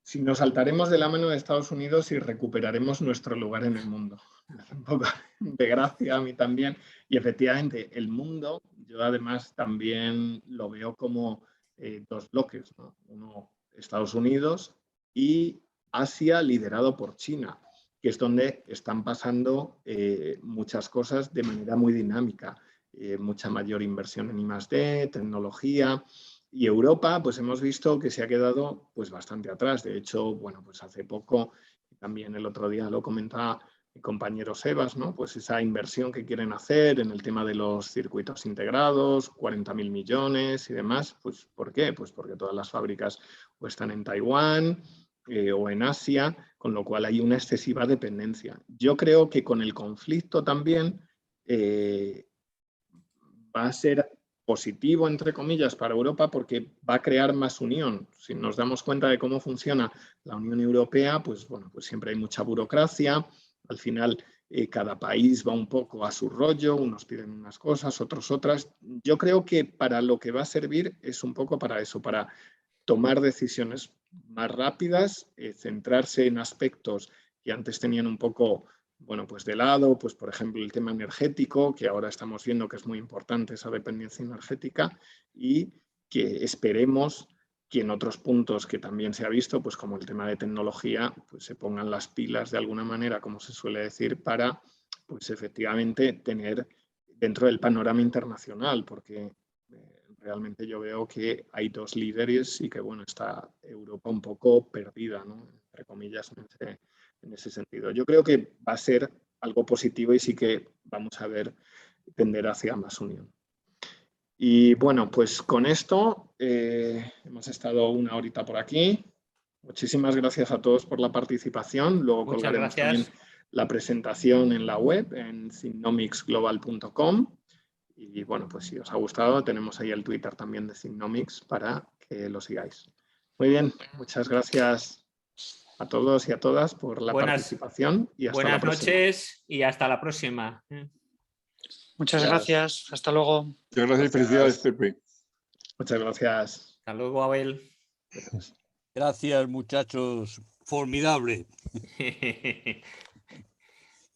Si nos saltaremos de la mano de Estados Unidos y recuperaremos nuestro lugar en el mundo. Me hace un poco de gracia a mí también. Y efectivamente, el mundo, yo además también lo veo como dos bloques, ¿no? Uno, Estados Unidos y Asia liderado por China, que es donde están pasando muchas cosas de manera muy dinámica. Mucha mayor inversión en I+D, tecnología, y Europa, pues hemos visto que se ha quedado pues bastante atrás. De hecho, bueno, pues hace poco, también el otro día lo comentaba mi compañero Sebas, ¿no? Pues esa inversión que quieren hacer en el tema de los circuitos integrados, 40.000 millones y demás, pues ¿por qué? Pues porque todas las fábricas o están en Taiwán o en Asia, con lo cual hay una excesiva dependencia. Yo creo que con el conflicto también va a ser positivo, entre comillas, para Europa porque va a crear más unión. Si nos damos cuenta de cómo funciona la Unión Europea, pues bueno, pues siempre hay mucha burocracia. Al final, cada país va un poco a su rollo, unos piden unas cosas, otros otras. Yo creo que para lo que va a servir es un poco para eso, para tomar decisiones más rápidas, centrarse en aspectos que antes tenían un poco, bueno, pues de lado, pues por ejemplo el tema energético, que ahora estamos viendo que es muy importante esa dependencia energética, y que esperemos que en otros puntos que también se ha visto, pues como el tema de tecnología, pues se pongan las pilas de alguna manera, como se suele decir, para pues efectivamente tener dentro del panorama internacional, porque realmente yo veo que hay dos líderes y que bueno, está Europa un poco perdida, ¿no? Entre comillas, en ese sentido. Yo creo que va a ser algo positivo y sí que vamos a ver tender hacia más unión. Y bueno, pues con esto hemos estado una horita por aquí. Muchísimas gracias a todos por la participación. Luego Muchas colgaremos gracias. también la presentación en la web, en thinnomicsglobal.com. Y bueno, pues si os ha gustado, tenemos ahí el Twitter también de Thinnomics para que lo sigáis. Muy bien, muchas gracias a todos y a todas por la participación y hasta la Buenas próxima. noches y hasta la próxima. Muchas gracias. Hasta luego. Muchas gracias y felicidades, Pepe. Muchas gracias. Hasta luego, Abel. Gracias, muchachos. Formidable.